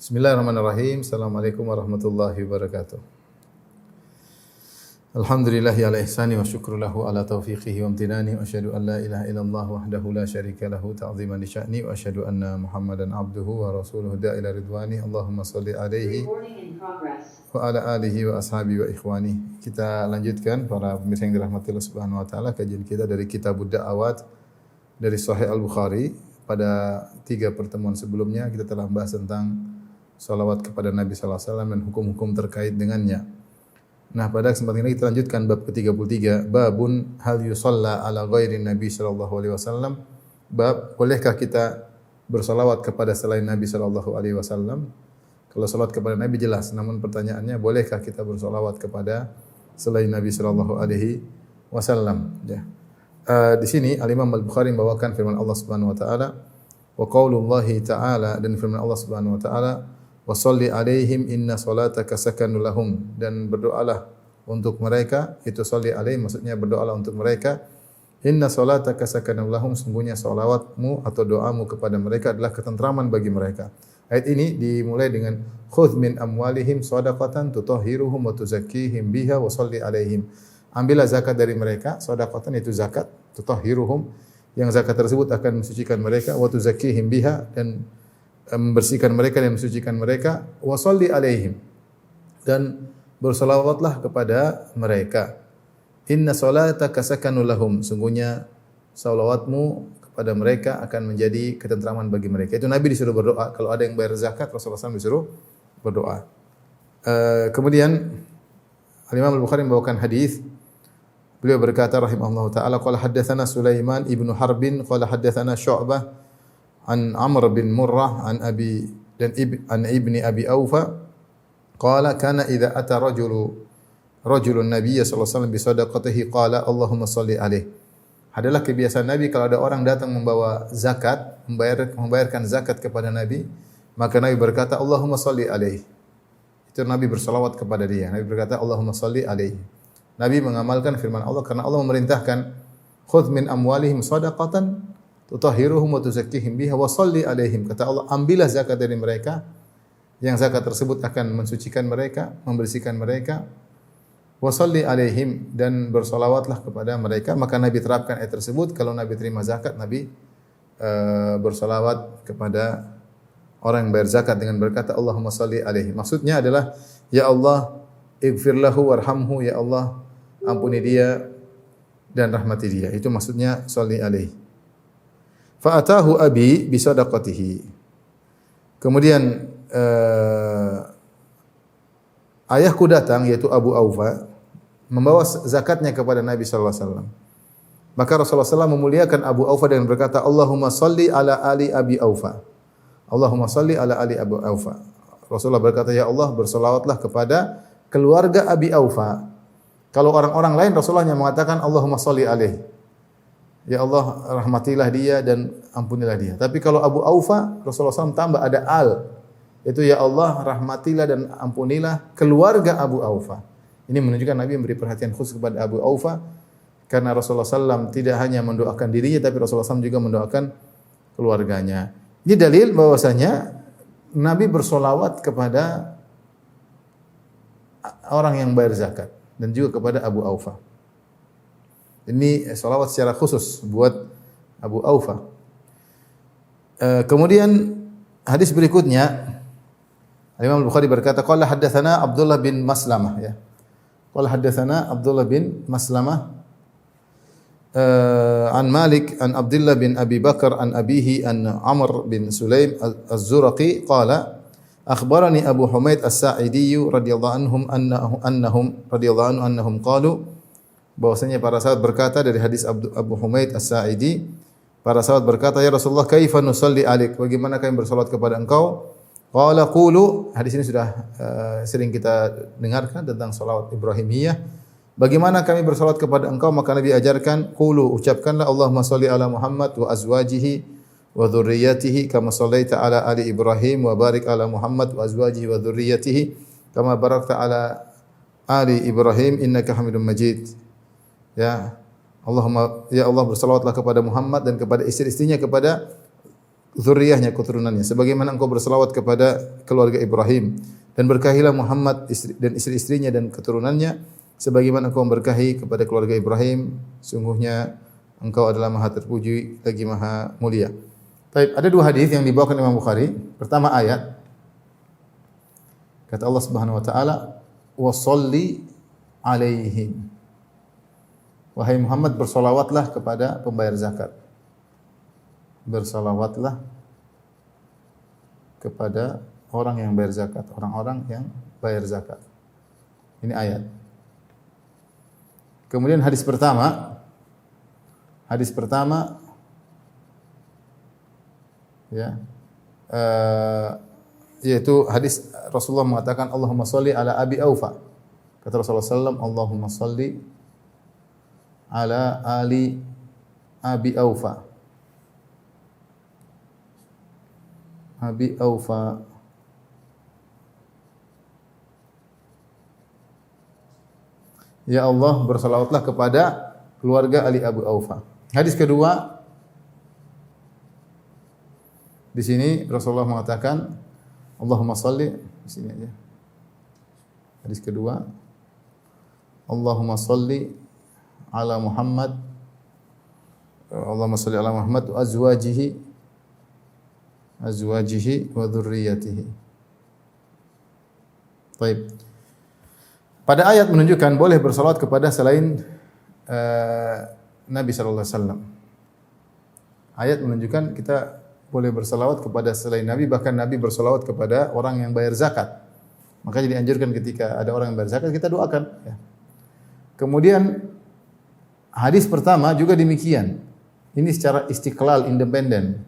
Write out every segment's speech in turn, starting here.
Bismillahirrahmanirrahim. Assalamualaikum warahmatullahi wabarakatuh. Alhamdulillahi ala ihsani wa syukru lahu ala taufiqihi wa amtinani wa asyhadu an la ilaha illallah wahdahu la syarika lahu ta'ziman li sya'ni wa asyhadu anna Muhammadan abduhu wa rasuluhu da'ila ridwani. Allahumma shalli alaihi wa ala alihi wa ashabihi wa ikhwani. Kita lanjutkan para pemirsa yang dirahmati Allah Subhanahu wa taala kajian kita dari Kitabud Da'awat dari Sahih Al-Bukhari. Pada 3 pertemuan sebelumnya kita telah membahas tentang salawat kepada Nabi sallallahu alaihi wasallam dan hukum-hukum terkait dengannya. Nah, pada kesempatan ini kita lanjutkan bab ke-33, babun hal yusalla ala ghairi Nabi sallallahu alaihi wasallam. Bab bolehkah kita bersalawat kepada selain Nabi sallallahu alaihi wasallam? Kalau salat kepada Nabi jelas, namun pertanyaannya bolehkah kita bersalawat kepada selain Nabi sallallahu alaihi wasallam? Ya. Di sini Al-Imam Al-Bukhari membawakan firman Allah Subhanahu wa taala, wa qaulullahi ta'ala, dan firman Allah Subhanahu wa taala, wa shalli alaihim inna salataka sakanun lahum, dan berdoalah untuk mereka. Itu shalli alaihim maksudnya berdoalah untuk mereka. Inna salataka sakanun lahum, sungguhnya salawatmu atau doamu kepada mereka adalah ketentraman bagi mereka. Ayat ini dimulai dengan khudz min amwalihim shadaqatan tutahhiruhum wa tuzakkihim biha wa shalli alaihim. Ambillah zakat dari mereka, shadaqatan itu zakat, tutahhiruhum, yang zakat tersebut akan mensucikan mereka, wa tuzakkihim biha, dan membersihkan mereka dan mensucikan mereka, wa shalli alaihim, dan bersalawatlah kepada mereka. Inna salataka sakanun lahum, sungguhnya salawatmu kepada mereka akan menjadi ketentraman bagi mereka. Itu Nabi disuruh berdoa. Kalau ada yang bayar zakat, Rasulullah SAW disuruh berdoa. Kemudian Al-Imam Al-Bukhari membawakan hadis. Beliau berkata rahimahullah ta'ala, qala haddatsana Sulaiman ibnu Harbin qala haddatsana Syu'bah an Amr bin Murrah an ibni Abi Aufa qala kana idza ata rajulun Nabiy sallallahu alaihi wasallam bi sadaqatihi qala Allahumma shalli alaihi. Adalah kebiasaan Nabi kalau ada orang datang membawa zakat, membayarkan zakat kepada Nabi, maka Nabi berkata Allahumma shalli alaihi. Itu Nabi bersalawat kepada dia. Nabi berkata Allahumma shalli alaihi. Nabi mengamalkan firman Allah karena Allah memerintahkan khudz min amwalihim shadaqatan tutahhiruhum wa tuzakkihim biha wa shalli alaihim. Kata Allah, ambillah zakat dari mereka, yang zakat tersebut akan mensucikan mereka, membersihkan mereka. Wa shalli alaihim, dan bersalawatlah kepada mereka. Maka Nabi terapkan ayat tersebut. Kalau Nabi terima zakat, Nabi bersalawat kepada orang yang bayar zakat dengan berkata Allahumma shalli alaihi. Maksudnya adalah, ya Allah, ighfir lahu warhamhu, ya Allah, ampuni dia dan rahmati dia. Itu maksudnya shalli alaihi. Fa'atahu abi bisadaqatihi. Kemudian ayahku datang, yaitu Abu Aufa, membawa zakatnya kepada Nabi sallallahu alaihi wasallam. Maka Rasulullah SAW memuliakan Abu Aufa dengan berkata, Allahumma salli ala ali Abi Aufa. Allahumma salli ala ali Abu Aufa. Rasulullah berkata, ya Allah, bersalawatlah kepada keluarga Abi Aufa. Kalau orang-orang lain, Rasulullah hanya mengatakan Allahumma salli alaihi. Ya Allah, rahmatilah dia dan ampunilah dia. Tapi kalau Abu Aufa, Rasulullah SAW tambah ada al. Itu ya Allah, rahmatilah dan ampunilah keluarga Abu Aufa. Ini menunjukkan Nabi memberi perhatian khusus kepada Abu Aufa. Karena Rasulullah SAW tidak hanya mendoakan dirinya, tapi Rasulullah SAW juga mendoakan keluarganya. Ini dalil bahwasanya Nabi bersolawat kepada orang yang bayar zakat. Dan juga kepada Abu Aufa. Ini salawat secara khusus buat Abu Aufa. Kemudian hadis berikutnya, Imam Al-Bukhari berkata, qala haddatsana Abdullah bin Maslamah, ya. Qala haddatsana Abdullah bin Maslamah an Malik an Abdullah bin Abi Bakar an abihi an Amr bin Sulaim Az-Zuraqi qala akhbarani Abu Humaid As-Sa'idi radhiyallahu anhum qalu, bahwasanya para sahabat berkata dari hadis Abu Humaid As-Sa'idi, para sahabat berkata, ya Rasulullah, kaifa nusalli alaik, bagaimana kami bersalat kepada engkau? Qala qulu, hadis ini sudah sering kita dengarkan tentang salawat Ibrahimiyah. Bagaimana kami bersalat kepada engkau? Maka Nabi ajarkan, qulu, ucapkanlah Allahumma shalli ala Muhammad wa azwajihi wa dzurriyyatihi kama shallaita ala ali Ibrahim wa barik ala Muhammad wa azwajihi wa dzurriyyatihi kama barakta ala ali Ibrahim innaka Hamidum Majid. Ya Allahumma, ya Allah, bersalawatlah kepada Muhammad dan kepada istri-istrinya, kepada zuriyahnya, keturunannya, sebagaimana engkau berselawat kepada keluarga Ibrahim, dan berkahilah Muhammad dan istri-istrinya dan keturunannya sebagaimana engkau memberkahi kepada keluarga Ibrahim, sungguhnya engkau adalah Maha terpuji lagi Maha mulia. Baik, ada dua hadis yang dibawakan Imam Bukhari. Pertama ayat, kata Allah Subhanahu wa taala, "Wa sholli alaihim." Wahai Muhammad, bersolawatlah kepada pembayar zakat. Bersolawatlah kepada orang yang bayar zakat, orang-orang yang bayar zakat. Ini ayat. Kemudian hadis pertama ya, yaitu hadis Rasulullah mengatakan Allahumma sholli ala Abi Aufa. Kata Rasulullah sallallahu, Allahumma sholli ala ali Abi Aufa. Abi Aufa. Ya Allah, bersalawatlah kepada keluarga Ali Abu Aufa. Hadis kedua, di sini Rasulullah mengatakan Allahumma shalli, di sini aja. Hadis kedua, Allahumma shalli ala Muhammad, Allahumma shalli ala Muhammad wa azwajihi wa dzurriyyatihi. Baik. Pada ayat menunjukkan boleh bersalawat kepada selain Nabi sallallahu alaihi wasallam. Ayat menunjukkan kita boleh bersalawat kepada selain Nabi, bahkan Nabi bersalawat kepada orang yang bayar zakat. Makanya dianjurkan ketika ada orang yang bayar zakat kita doakan, ya. Kemudian hadis pertama juga demikian. Ini secara istiqlal, independen.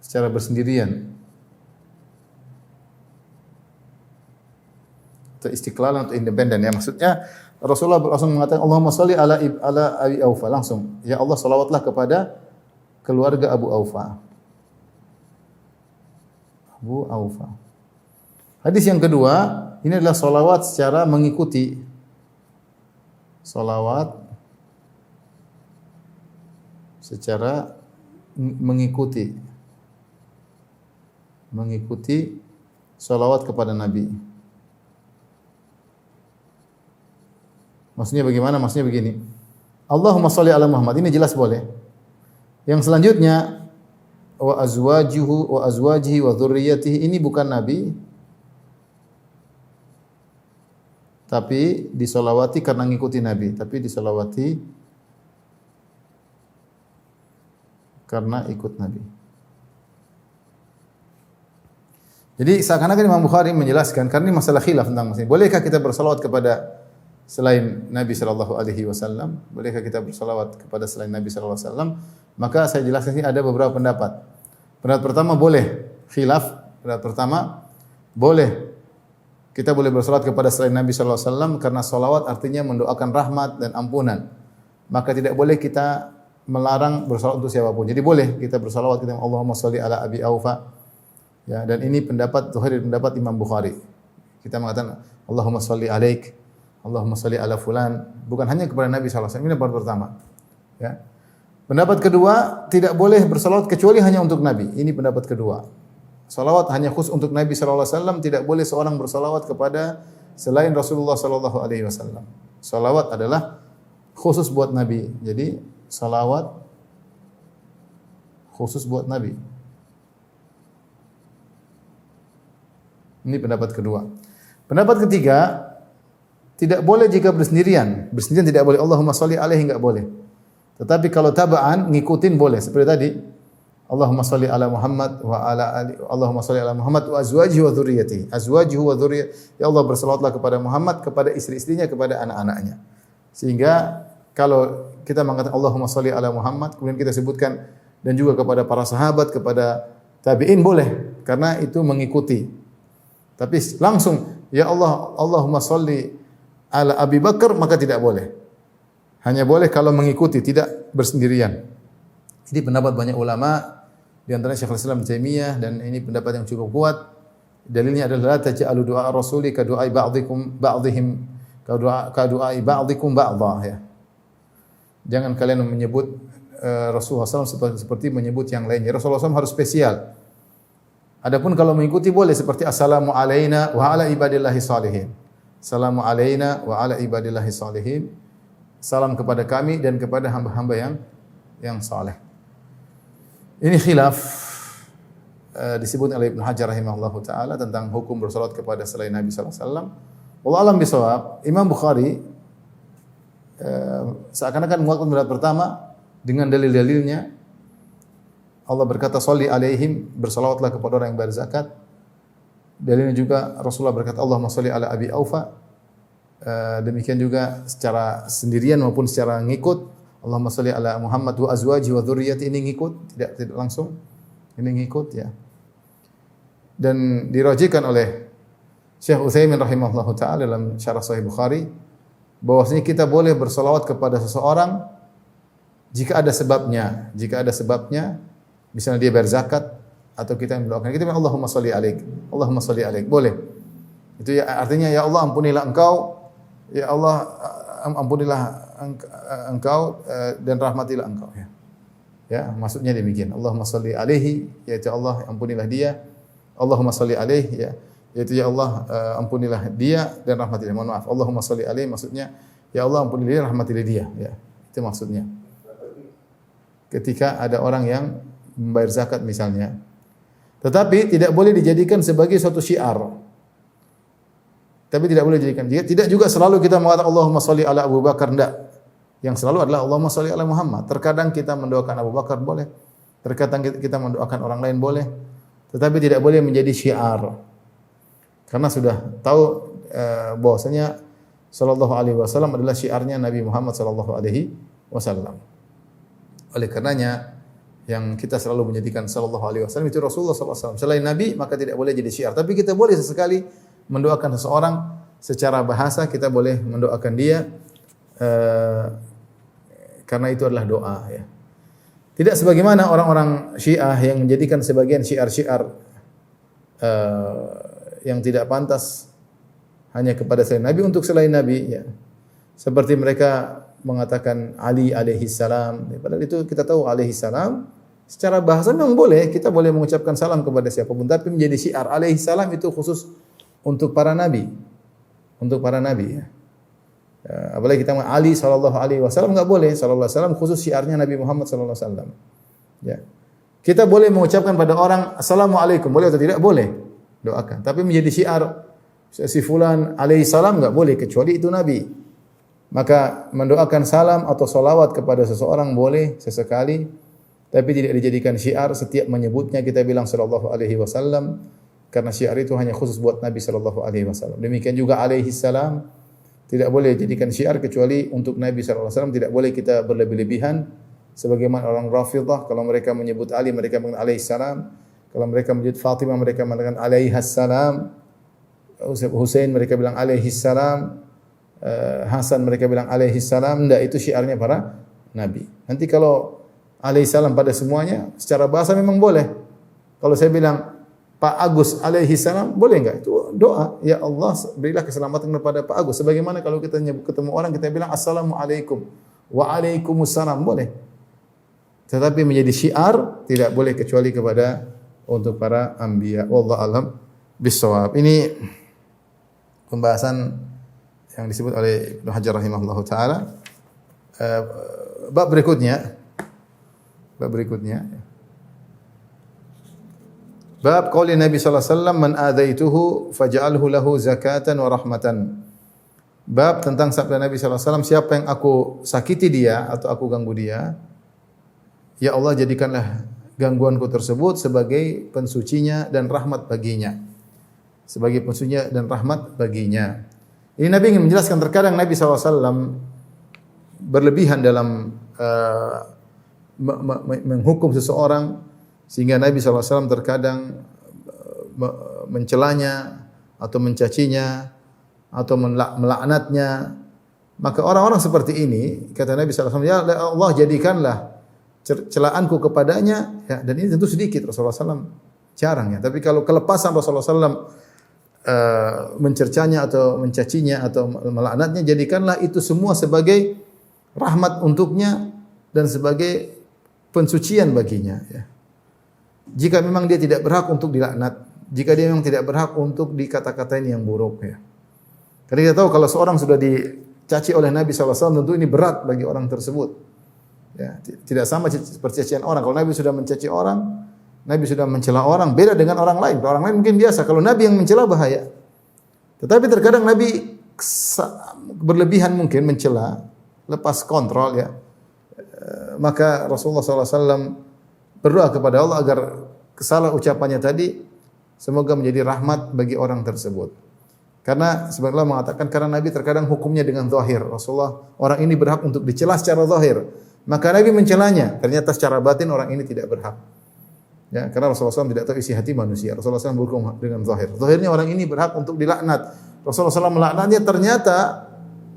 Secara bersendirian. Atau istiqlal atau independen, ya. Maksudnya Rasulullah langsung mengatakan Allahumma sholli ala Abi Aufa, langsung. Ya Allah, salawatlah kepada keluarga Abu Aufa. Abu Aufa. Hadis yang kedua, ini adalah salawat secara mengikuti. Salawat secara mengikuti. Mengikuti salawat kepada Nabi. Maksudnya bagaimana? Maksudnya begini. Allahumma sholli ala Muhammad. Ini jelas boleh. Yang selanjutnya wa azwajihi wa dzurriyyatihi, ini bukan Nabi, tapi disolawati karena ngikuti Nabi, tapi disolawati karena ikut Nabi. Jadi seakan-akan Imam Bukhari menjelaskan, karena ini masalah khilaf tentang masalah. Bolehkah kita bersalawat kepada selain Nabi sallallahu alaihi wasallam? Bolehkah kita bersalawat kepada selain Nabi sallallahu alaihi wasallam? Maka saya jelaskan ini ada beberapa pendapat. Pendapat pertama boleh, khilaf. Pendapat pertama boleh. Kita boleh bersalawat kepada selain Nabi sallallahu alaihi wasallam karena salawat artinya mendoakan rahmat dan ampunan. Maka tidak boleh kita melarang bersalawat untuk siapapun. Jadi boleh kita bersalawat, kita Allahumma sholli ala Abi Aufa. Ya, dan ini pendapat Zuhair, pendapat Imam Bukhari. Kita mengatakan Allahumma sholli alaik, Allahumma sholli ala fulan, bukan hanya kepada Nabi sallallahu alaihi wasallam. Ini pendapat pertama. Ya. Pendapat kedua, tidak boleh bersalawat kecuali hanya untuk Nabi. Ini pendapat kedua. Salawat hanya khusus untuk Nabi sallallahu alaihi wasallam, tidak boleh seorang bersalawat kepada selain Rasulullah sallallahu alaihi wasallam. Salawat adalah khusus buat Nabi. Jadi salawat khusus buat Nabi. Ini pendapat kedua. Pendapat ketiga, tidak boleh jika bersendirian. Bersendirian tidak boleh. Allahumma sholli alaihi, enggak boleh. Tetapi kalau tabaan, ngikutin boleh. Seperti tadi, Allahumma sholli ala Muhammad wa ala ali, Allahumma sholli ala Muhammad wa azwajihi wa dzurriyyatihi. Azwajihi wa dzurriyyatihi. Ya Allah, bersalawatlah kepada Muhammad, kepada istri-istrinya, kepada anak-anaknya. Sehingga kalau kita mengatakan Allahumma sholli ala Muhammad, kemudian kita sebutkan dan juga kepada para sahabat, kepada tabi'in boleh, karena itu mengikuti. Tapi langsung ya Allah, Allahumma sholli ala Abi Bakar, maka tidak boleh. Hanya boleh kalau mengikuti, tidak bersendirian. Ini pendapat banyak ulama, di antaranya Syekhul Islam Taimiyah, dan ini pendapat yang cukup kuat. Dalilnya adalah la taj'alu du'a rasuli ka du'ai ba'dihim ka du'ai ba'dikum ba'dha, ya. Jangan kalian menyebut Rasulullah SAW seperti menyebut yang lainnya. Rasulullah SAW harus spesial. Adapun kalau mengikuti boleh seperti assalamu alaina wa ala ibadillahi salihin. Assalamu alaina wa ala ibadillahi salihin. Salam kepada kami dan kepada hamba-hamba yang saleh. Ini khilaf disebut oleh Ibnu Hajar rahimahullahu taala tentang hukum bersalawat kepada selain Nabi sallallahu alaihi wasallam. Wallahu alam bisawab. Imam Bukhari seakan-akan menguatkan pendapat pertama dengan dalil-dalilnya. Allah berkata sholli alaihim, bersalawatlah kepada orang yang bayar zakat. Dalilnya juga Rasulullah berkata Allahumma sholli ala Abi Aufa. Demikian juga secara sendirian maupun secara ngikut Allahumma sholli ala Muhammad wa azwaji wa dzurriyyati, ini ngikut, tidak langsung. Ini ngikut ya. Dan dirajikan oleh Syekh Utsaimin rahimahullahu taala dalam syarah Sahih Bukhari bahwasanya kita boleh bersalawat kepada seseorang jika ada sebabnya. Jika ada sebabnya, misalnya dia bayar zakat atau kita mendoakan, kita bilang Allahumma sholli alaik. Allahumma sholli alaik. Boleh. Itu ya artinya ya Allah ampunilah engkau, ya Allah ampunilah engkau dan rahmatilah engkau ya. Ya, maksudnya demikian. Allahumma sholli alaihi, yaitu Allah ampunilah dia. Allahumma sholli alaihi ya, yaitu ya Allah ampunilah dia dan rahmatilah. Mohon maaf. Allahumma sholli alaihi maksudnya ya Allah ampunilah dia, rahmatilah dia ya. Itu maksudnya. Ketika ada orang yang membayar zakat misalnya. Tetapi tidak boleh dijadikan sebagai suatu syiar. Tapi tidak boleh dijadikan. Tidak juga selalu kita mengatakan Allahumma sholli ala Abu Bakar, enggak. Yang selalu adalah Allahumma sholli ala Muhammad. Terkadang kita mendoakan Abu Bakar boleh. Terkadang kita mendoakan orang lain boleh. Tetapi tidak boleh menjadi syiar. Karena sudah tahu bahwasanya sallallahu alaihi wasallam adalah syiarnya Nabi Muhammad sallallahu alaihi wasallam. Oleh karenanya yang kita selalu menjadikan sallallahu alaihi wasallam itu Rasulullah sallallahu alaihi wasallam. Selain Nabi maka tidak boleh jadi syiar. Tapi kita boleh sesekali mendoakan seseorang secara bahasa, kita boleh mendoakan dia karena itu adalah doa ya. Tidak sebagaimana orang-orang Syiah yang menjadikan sebagian syiar-syiar yang tidak pantas hanya kepada selain Nabi untuk selain Nabi ya. Seperti mereka mengatakan Ali alaihi salam. Padahal itu kita tahu alaihi salam secara bahasa memang boleh, kita boleh mengucapkan salam kepada siapapun, tapi menjadi syiar alaihi salam itu khusus untuk para nabi. Untuk para nabi ya. Apalagi kita mengatakan Ali sallallahu alaihi wasallam enggak boleh. Sallallahu alaihi wasallam khusus syiarnya Nabi Muhammad sallallahu alaihi wasallam. Ya. Kita boleh mengucapkan pada orang assalamualaikum, boleh atau tidak? Boleh. Doakan. Tapi menjadi syiar si fulan alaihi salam enggak boleh kecuali itu nabi. Maka mendoakan salam atau salawat kepada seseorang boleh sesekali, tapi tidak dijadikan syiar. Setiap menyebutnya kita bilang sallallahu alaihi wasallam karena syiar itu hanya khusus buat Nabi sallallahu alaihi wasallam. Demikian juga alaihi salam tidak boleh jadikan syiar kecuali untuk Nabi sallallahu alaihi wasallam. Tidak boleh kita berlebih-lebihan sebagaimana orang Rafidhah, kalau mereka menyebut Ali mereka mengatakan alaihi salam, kalau mereka menyebut Fatimah mereka mengatakan alaihas salam, Husain mereka bilang alaihi salam, Hasan mereka bilang alaihi salam. Enggak, itu syiarnya para nabi. Nanti kalau alaihi salam pada semuanya secara bahasa memang boleh. Kalau saya bilang Pak Agus alaihi salam, boleh enggak? Itu doa, ya Allah berilah keselamatan kepada Pak Agus. Sebagaimana kalau kita ketemu orang kita bilang assalamualaikum wa alaikumussalam, boleh. Tetapi menjadi syiar tidak boleh kecuali kepada untuk para anbiya. Wallahu alam bissawab. Ini pembahasan yang disebut oleh Ibnu Hajar rahimahullahu taala. Bab berikutnya. Bab qauli Nabi sallallahu alaihi wasallam man adaituhu faj'alhu lahu zakatan wa rahmatan. Bab tentang sabda Nabi sallallahu alaihi wasallam, siapa yang aku sakiti dia atau aku ganggu dia, ya Allah jadikanlah gangguanku tersebut sebagai pensucinya dan rahmat baginya. Sebagai pensucinya dan rahmat baginya. Ini Nabi ingin menjelaskan terkadang Nabi sallallahu alaihi wasallam berlebihan dalam menghukum seseorang, sehingga Nabi SAW terkadang mencelanya atau mencacinya atau melaknatnya. Maka orang-orang seperti ini, kata Nabi SAW, ya Allah jadikanlah celaanku kepadanya, ya, dan ini tentu sedikit Rasulullah SAW jarang ya. Tapi kalau kelepasan Rasulullah SAW mencercanya atau mencacinya atau melaknatnya, jadikanlah itu semua sebagai rahmat untuknya dan sebagai pensucian baginya ya. Jika memang dia tidak berhak untuk dilaknat, jika dia memang tidak berhak untuk dikata-katain yang buruk ya. Karena kita tahu kalau seorang sudah dicaci oleh Nabi SAW, tentu ini berat bagi orang tersebut. Ya, tidak sama seperti cacian orang. Kalau Nabi sudah mencaci orang, Nabi sudah mencela orang, beda dengan orang lain. Kalau orang lain mungkin biasa, kalau Nabi yang mencela bahaya. Tetapi terkadang Nabi berlebihan mungkin mencela, lepas kontrol ya. Maka Rasulullah SAW berdoa kepada Allah agar kesalah ucapannya tadi semoga menjadi rahmat bagi orang tersebut. Karena sebagaimana mengatakan karena Nabi terkadang hukumnya dengan zahir. Rasulullah orang ini berhak untuk dicela secara zahir. Maka Nabi mencelanya. Ternyata secara batin orang ini tidak berhak. Ya, karena Rasulullah SAW tidak tahu isi hati manusia. Rasulullah SAW berhukum dengan zahir. Zahirnya orang ini berhak untuk dilaknat. Rasulullah SAW melaknatnya, ternyata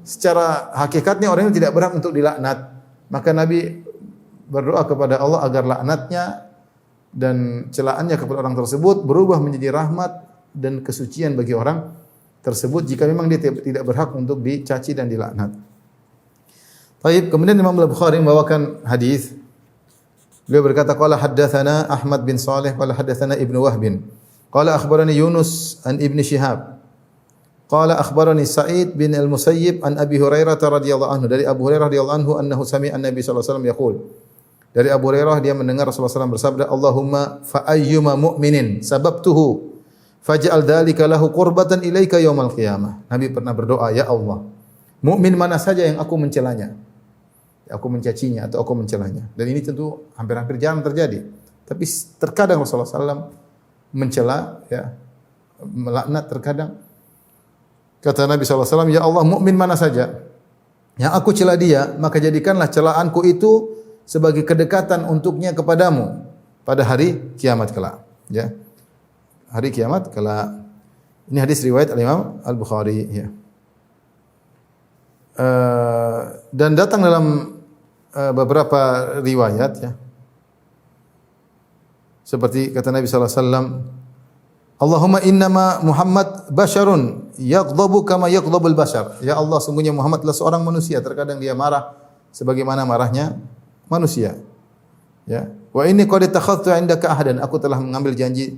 secara hakikatnya orang ini tidak berhak untuk dilaknat. Maka Nabi berdoa kepada Allah agar laknatnya dan celaannya kepada orang tersebut berubah menjadi rahmat dan kesucian bagi orang tersebut jika memang dia tidak berhak untuk dicaci dan dilaknat. Baik, kemudian Imam Al-Bukhari membawakan hadis. Beliau berkata qala haddatsana Ahmad bin Saleh qala haddatsana Ibnu Wahb. Qala akhbarani Yunus an Ibnu Syihab. Qala akhbarani Sa'id bin Al-Musayyib an Abi Hurairah radhiyallahu anhu, dari Abu Hurairah radhiyallahu anhu annahu sami'a an-nabi sallallahu alaihi wasallam yaqul. Dari Abu Hurairah dia mendengar Rasulullah SAW bersabda, Allahumma fa ayyuma mu'minin sababtuhu faj'al dzalika lahu qurbatan ilaika yaumal qiyamah. Nabi pernah berdoa, ya Allah, mukmin mana saja yang aku mencelanya, aku mencacinya atau aku mencelanya. Dan ini tentu hampir-hampir jarang terjadi. Tapi terkadang Rasulullah SAW mencela, ya, melaknat terkadang. Kata Nabi SAW, ya Allah, mukmin mana saja yang aku cela dia, maka jadikanlah celaanku itu sebagai kedekatan untuknya kepadamu pada hari kiamat kelak. Ya. Hari kiamat kelak. Ini hadis riwayat Al-Imam Al-Bukhari. Ya. Dan datang dalam beberapa riwayat, ya. Seperti kata Nabi sallallahu alaihi wasallam, Allahumma innama Muhammad basyarun yaghdabu kama yaghdabul bashar. Ya Allah, sungguhnya Muhammad adalah seorang manusia, terkadang dia marah sebagaimana marahnya manusia. Ya. Wa inni qad takhadtu 'indaka ahdan, aku telah mengambil janji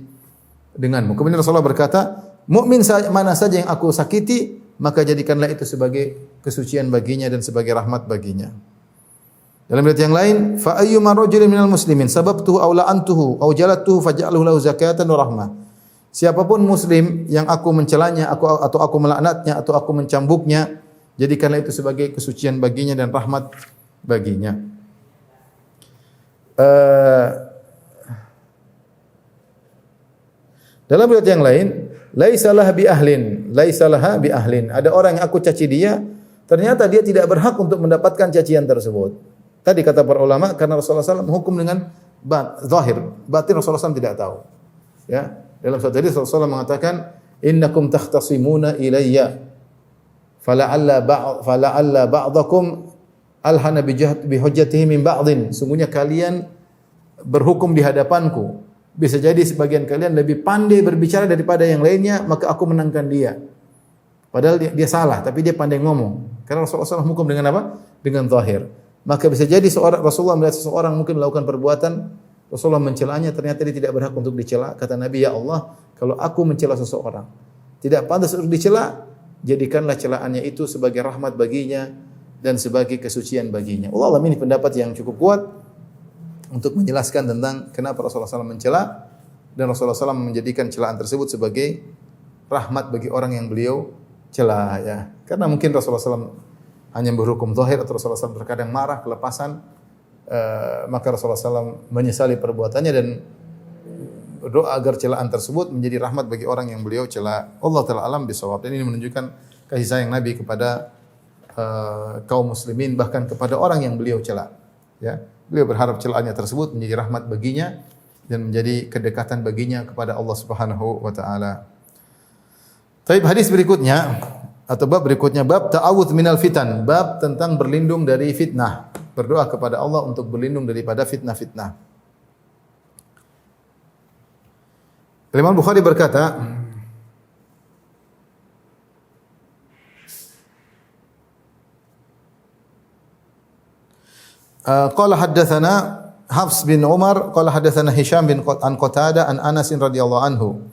denganmu. Kemudian Rasulullah berkata, mukmin mana saja yang aku sakiti, maka jadikanlah itu sebagai kesucian baginya dan sebagai rahmat baginya. Dalam riwayat yang lain, fa ayyuma rajulin minal muslimin sababtuhu aw la'antuhu aw jalattuhu faj'alhu lahu zakatan wa rahmah. Siapapun muslim yang aku mencelanya, atau aku melaknatnya atau aku mencambuknya, jadikanlah itu sebagai kesucian baginya dan rahmat baginya. Dalam riwayat yang lain, laisalah bi ahlin, laisalah bi ahlin. Ada orang yang aku caci dia, ternyata dia tidak berhak untuk mendapatkan cacian tersebut. Tadi kata para ulama, karena Rasulullah SAW menghukum dengan zahir, batin Rasulullah SAW tidak tahu. Ya, dalam satu hadis Rasulullah mengatakan, innakum takhtasimuna ilayya, fala'alla ba'dakum alhana bi hujjatihi min ba'din. Sungguhnya kalian berhukum di hadapanku. Bisa jadi sebagian kalian lebih pandai berbicara daripada yang lainnya, maka aku menangkan dia. Padahal dia salah, tapi dia pandai ngomong. Karena Rasulullah SAW hukum dengan apa? Dengan zahir. Maka bisa jadi Rasulullah melihat seseorang mungkin melakukan perbuatan, Rasulullah mencelanya, ternyata dia tidak berhak untuk dicela. Kata Nabi, ya Allah, kalau aku mencela seseorang, tidak pantas untuk dicela, jadikanlah celaannya itu sebagai rahmat baginya dan sebagai kesucian baginya. Allah ini pendapat yang cukup kuat untuk menjelaskan tentang kenapa Rasulullah SAW mencela, dan Rasulullah SAW menjadikan celaan tersebut sebagai rahmat bagi orang yang beliau cela. Ya. Karena mungkin Rasulullah SAW hanya berhukum zahir, atau Rasulullah SAW terkadang marah, kelepasan, maka Rasulullah SAW menyesali perbuatannya dan berdoa agar celaan tersebut menjadi rahmat bagi orang yang beliau cela. Allah Ta'ala alam bisawab. Dan ini menunjukkan kasih sayang Nabi kepada kaum muslimin, bahkan kepada orang yang beliau cela. Ya. Beliau berharap celaannya tersebut menjadi rahmat baginya dan menjadi kedekatan baginya kepada Allah Subhanahu wa taala. Baik, hadis berikutnya atau bab berikutnya, bab ta'awudz minal fitan, bab tentang berlindung dari fitnah. Berdoa kepada Allah untuk berlindung daripada fitnah-fitnah. Imam Bukhari berkata, qala haddatsana Hafs bin Umar qala hadatsana Hisham bin Qatadah an Anas radhiyallahu anhu.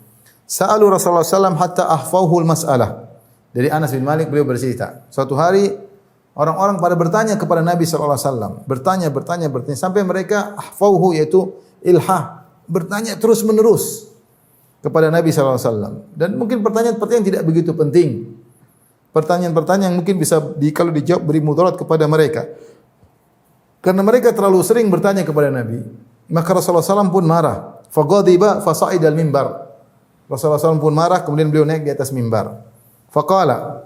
Sa'alu Rasulullah sallallahu hatta ahfahu al-mas'alah. Dari Anas bin Malik beliau bercerita, suatu hari orang-orang pada bertanya kepada Nabi sallallahu alaihi wasallam, bertanya sampai mereka ahfahu yaitu ilhah, bertanya terus-menerus kepada Nabi sallallahu alaihi wasallam. Dan mungkin pertanyaan-pertanyaan tidak begitu penting. Pertanyaan-pertanyaan yang mungkin bisa kalau dijawab beri mudarat kepada mereka. Karena mereka terlalu sering bertanya kepada Nabi, maka Rasulullah SAW pun marah. Faghadiba fasa'id al-mimbar. Rasulullah SAW pun marah, kemudian beliau naik di atas mimbar. Faqala.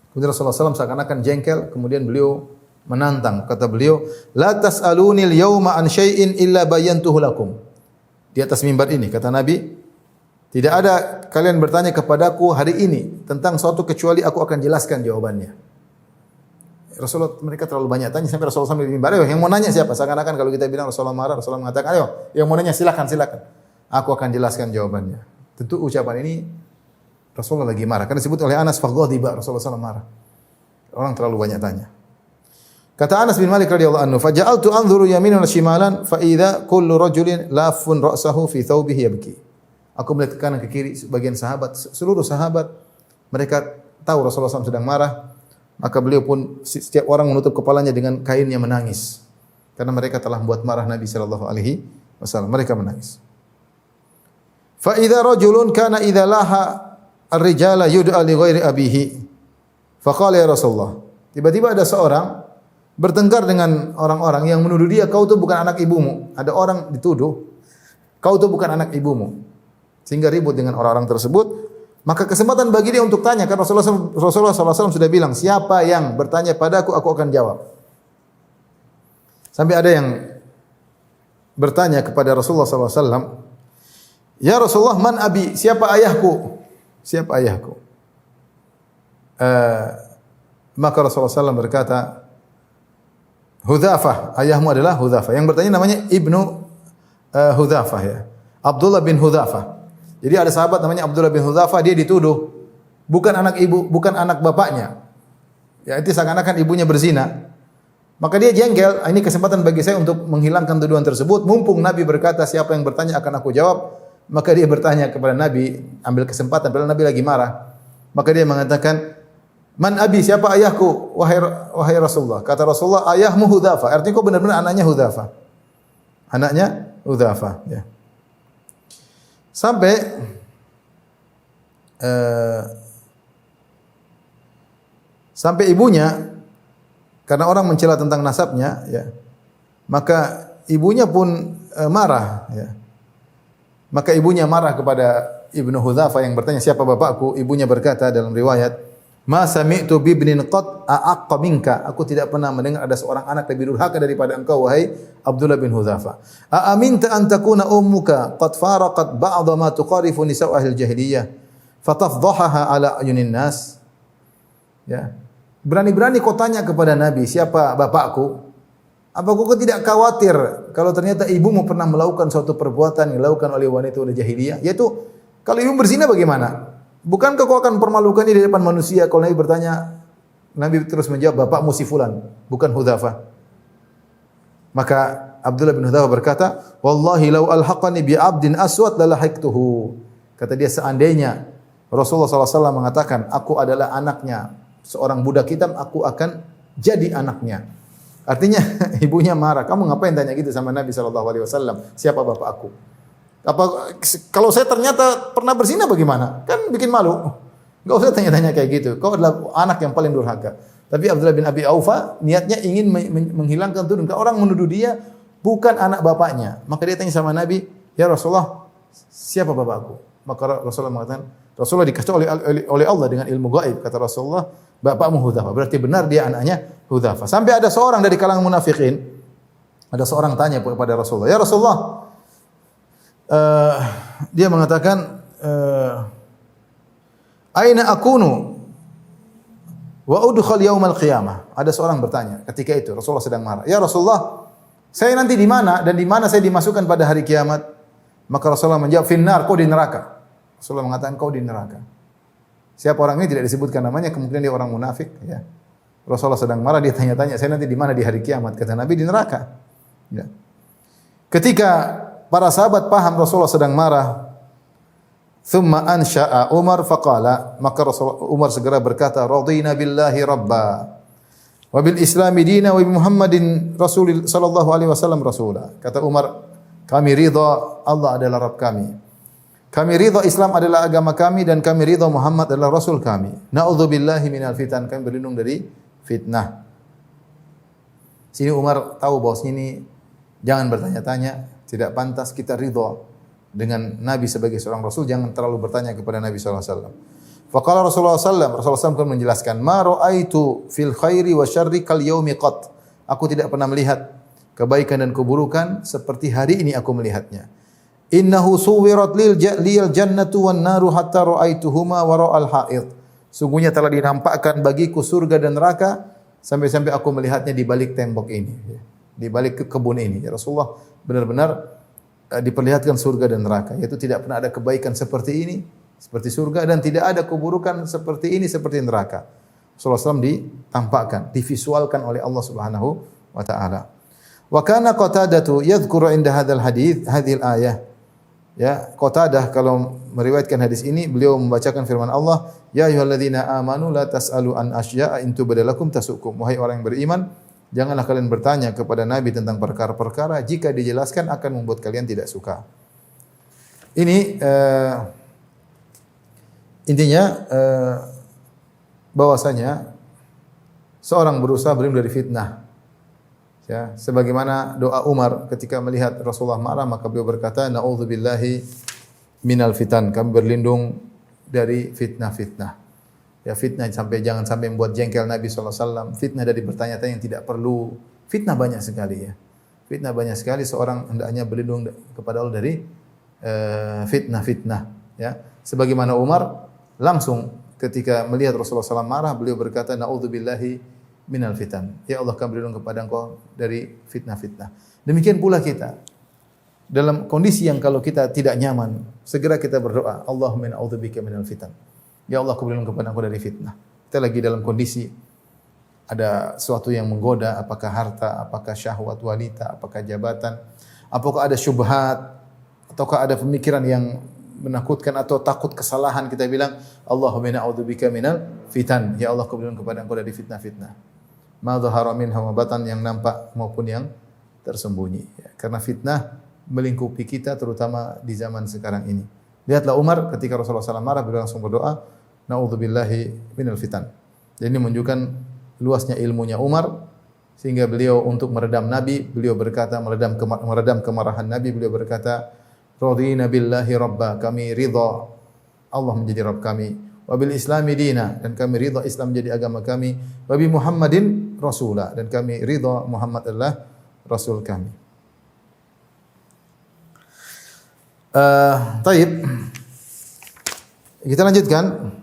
Kemudian Rasulullah SAW seakan-akan jengkel, kemudian beliau menantang. Kata beliau, la tas'aluni al-yawma an syai'in illa bayantuhu lakum. Di atas mimbar ini, kata Nabi, tidak ada kalian bertanya kepadaku hari ini tentang suatu kecuali aku akan jelaskan jawabannya. Rasulullah mereka terlalu banyak tanya sampai Rasulullah sampai di mimbar. Ayo, yang mau nanya siapa? Seakan-akan kalau kita bilang Rasulullah marah, Rasulullah mengatakan, "Ayo, yang mau nanya silakan. Aku akan jelaskan jawabannya." Tentu ucapan ini Rasulullah lagi marah. Karena disebut oleh Anas faghadiba, Rasulullah SAW marah. Orang terlalu banyak tanya. Kata Anas bin Malik radhiyallahu anhu, "Faja'altu anzuru yaminan wa shimalan fa idza kullu rajulin lafun ra'sahu fi thawbihi yabki." Aku melihat ke kanan ke kiri sebagian sahabat, seluruh sahabat mereka tahu Rasulullah SAW sedang marah. Maka beliau pun setiap orang menutup kepalanya dengan kainnya menangis. Karena mereka telah membuat marah Nabi sallallahu alaihi wasallam. Mereka menangis. Fa idza rajulun kana idza laha ar-rijala yud'a li ghairi abihi. Fa qala ya Rasulullah. Tiba-tiba ada seorang bertengkar dengan orang-orang yang menuduh dia, kau itu bukan anak ibumu. Ada orang dituduh, kau itu bukan anak ibumu. Sehingga ribut dengan orang-orang tersebut. Maka kesempatan bagi dia untuk tanya, karena Rasulullah SAW sudah bilang, siapa yang bertanya padaku, aku akan jawab. Sampai ada yang bertanya kepada Rasulullah SAW, ya Rasulullah, man abi, siapa ayahku? Siapa ayahku? Maka Rasulullah SAW berkata, Hudzafah, ayahmu adalah Hudzafah. Yang bertanya namanya Ibnu Hudzafah ya, Abdullah bin Hudzafah. Jadi ada sahabat namanya Abdullah bin Hudzafah, dia dituduh bukan anak ibu, bukan anak bapaknya. Ya, itu seakan-akan ibunya berzina. Maka dia jengkel, ini kesempatan bagi saya untuk menghilangkan tuduhan tersebut. Mumpung Nabi berkata, siapa yang bertanya akan aku jawab. Maka dia bertanya kepada Nabi, ambil kesempatan padahal Nabi lagi marah. Maka dia mengatakan, man abi, siapa ayahku? Wahai Rasulullah. Kata Rasulullah, ayahmu Hudzafah. Artinya kau benar-benar anaknya Hudzafah. Anaknya Hudzafah, ya. Sampai ibunya, karena orang mencela tentang nasabnya, ya, maka ibunya pun marah. Ya. Maka ibunya marah kepada Ibnu Hudzafah yang bertanya, siapa bapakku? Ibunya berkata dalam riwayat, ma sami'tu bibnin qad a'aqqa minka. Aku tidak pernah mendengar ada seorang anak lebih durhaka daripada engkau, wahai Abdullah bin Hudzafah. Aaminta an takuna ummuka qad faraqat ba'dha ma tuqarifu nisa' ahli jahiliyah fatafdhahaha ala ayunin nas. Ya. Berani-berani kau tanya kepada Nabi, siapa bapakku? Apa kau tidak khawatir kalau ternyata ibumu pernah melakukan suatu perbuatan yang dilakukan oleh wanita jahiliyah? Yaitu kalau ibu berzina bagaimana? Bukankah kau akan permalukan ini di depan manusia? Kalau Nabi bertanya, Nabi terus menjawab, bapakmu si fulan, bukan Hudzafah. Maka Abdullah bin Hudzafah berkata, wallahi law alhaqani bi 'abdin aswad lalahiktuhu. Kata dia, seandainya Rasulullah SAW mengatakan, aku adalah anaknya seorang budak hitam, aku akan jadi anaknya. Artinya ibunya marah. Kamu ngapain tanya gitu sama Nabi SAW? Siapa bapak aku? Apa kalau saya ternyata pernah berzina bagaimana? Kan bikin malu. Enggak usah tanya-tanya kayak gitu. Kau adalah anak yang paling durhaka. Tapi Abdullah bin Abi Aufa niatnya ingin menghilangkan tuduhan. Orang menuduh dia bukan anak bapaknya. Maka dia tanya sama Nabi, "Ya Rasulullah, siapa bapakku?" Maka Rasulullah mengatakan, Rasulullah dikasih oleh Allah dengan ilmu gaib. Kata Rasulullah, bapakmu Hudzafah. Berarti benar dia anaknya Hudzafah. Sampai ada seorang dari kalangan munafikin, ada seorang tanya kepada Rasulullah, "Ya Rasulullah, dia mengatakan, aina akunu wa udkhal yaumal qiyamah." Ada seorang bertanya ketika itu Rasulullah sedang marah. "Ya Rasulullah, saya nanti di mana dan di mana saya dimasukkan pada hari kiamat?" Maka Rasulullah menjawab, "Finnar, kau di neraka." Rasulullah mengatakan, "Kau di neraka." Siapa orang ini tidak disebutkan namanya, kemungkinan dia orang munafik, ya. Rasulullah sedang marah, dia tanya-tanya, "Saya nanti di mana di hari kiamat?" Kata Nabi, "Di neraka." Ya. Ketika para sahabat paham Rasulullah sedang marah, thumma ansha'a Umar faqala, maka Umar segera berkata, radina billahi rabba wa bil islami dina wa bi Muhammadin rasul sallallahu alaihi wasallam rasula. Kata Umar, kami ridha Allah adalah Rabb kami. Kami ridha Islam adalah agama kami dan kami ridha Muhammad adalah rasul kami. Na'udzubillahi minal fitan, kami berlindung dari fitnah. Sini Umar tahu bahwa sini jangan bertanya-tanya, tidak pantas kita ridha dengan Nabi sebagai seorang rasul, jangan terlalu bertanya kepada Nabi sallallahu alaihi wasallam. Faqala Rasulullah sallallahu alaihi wasallam pun menjelaskan, "Ma ra'aitu fil khairi wa syarri kal yaumi qat." Aku tidak pernah melihat kebaikan dan keburukan seperti hari ini aku melihatnya. Innahu suwirat lil jannatu wan naru hatta ra'aituhuma wara'al haid. Sungguhnya telah dinampakkan bagiku surga dan neraka sampai-sampai aku melihatnya di balik tembok ini, di balik kebun ini. Ya Rasulullah, benar-benar diperlihatkan surga dan neraka, yaitu tidak pernah ada kebaikan seperti ini, seperti surga, dan tidak ada keburukan seperti ini, seperti neraka. Rasulullah SAW ditampakkan, divisualkan oleh Allah Subhanahu wa taala. Wa kana Qatadatu yadhkuru inda hadzal hadits hadhil ayah. Ya, Qatadah kalau meriwayatkan hadis ini, beliau membacakan firman Allah, ya ayyuhalladzina amanu la tas'alu an asya'a in tubdalakum tasukum. Wahai orang yang beriman, janganlah kalian bertanya kepada Nabi tentang perkara-perkara jika dijelaskan akan membuat kalian tidak suka. Ini intinya bahwasanya seorang berusaha berlindung dari fitnah. Ya, sebagaimana doa Umar ketika melihat Rasulullah marah, maka beliau berkata, na'udzubillahi minal fitan. Kami berlindung dari fitnah-fitnah. Ya, fitnah jangan sampai membuat jengkel Nabi sallallahu alaihi wasallam. Fitnah dari bertanya-tanya yang tidak perlu. Fitnah banyak sekali ya. Fitnah banyak sekali, seorang hendaknya berlindung kepada Allah dari fitnah-fitnah, ya. Sebagaimana Umar langsung ketika melihat Rasulullah SAW marah, beliau berkata, na'udzubillahi minal fitan. Ya Allah, kami berlindung kepada Engkau dari fitnah-fitnah. Demikian pula kita dalam kondisi yang kalau kita tidak nyaman, segera kita berdoa, Allahumma a'udzubika minal fitan. Ya Allah, aku berlindung kepada Engkau dari fitnah. Kita lagi dalam kondisi ada sesuatu yang menggoda, apakah harta, apakah syahwat wanita, apakah jabatan, apakah ada syubhat, ataukah ada pemikiran yang menakutkan atau takut kesalahan, kita bilang Allahumma a'udzubika minal fitan. Ya Allah, aku berlindung kepada Engkau dari fitnah-fitnah. Ma dhahara minha wa batan, yang nampak maupun yang tersembunyi. Ya, karena fitnah melingkupi kita terutama di zaman sekarang ini. Lihatlah Umar ketika Rasulullah SAW marah, beliau langsung berdoa, na'udzubillahi minal fitan. Dan ini menunjukkan luasnya ilmunya Umar, sehingga beliau untuk meredam Nabi, beliau berkata, meredam kemarahan Nabi, beliau berkata, radina billahi rabba, kami ridha Allah menjadi Rabb kami. Wabil islami dina, dan kami ridha Islam menjadi agama kami. Wabi Muhammadin rasula, dan kami ridha Muhammad adalah rasul kami. Taib. Kita lanjutkan.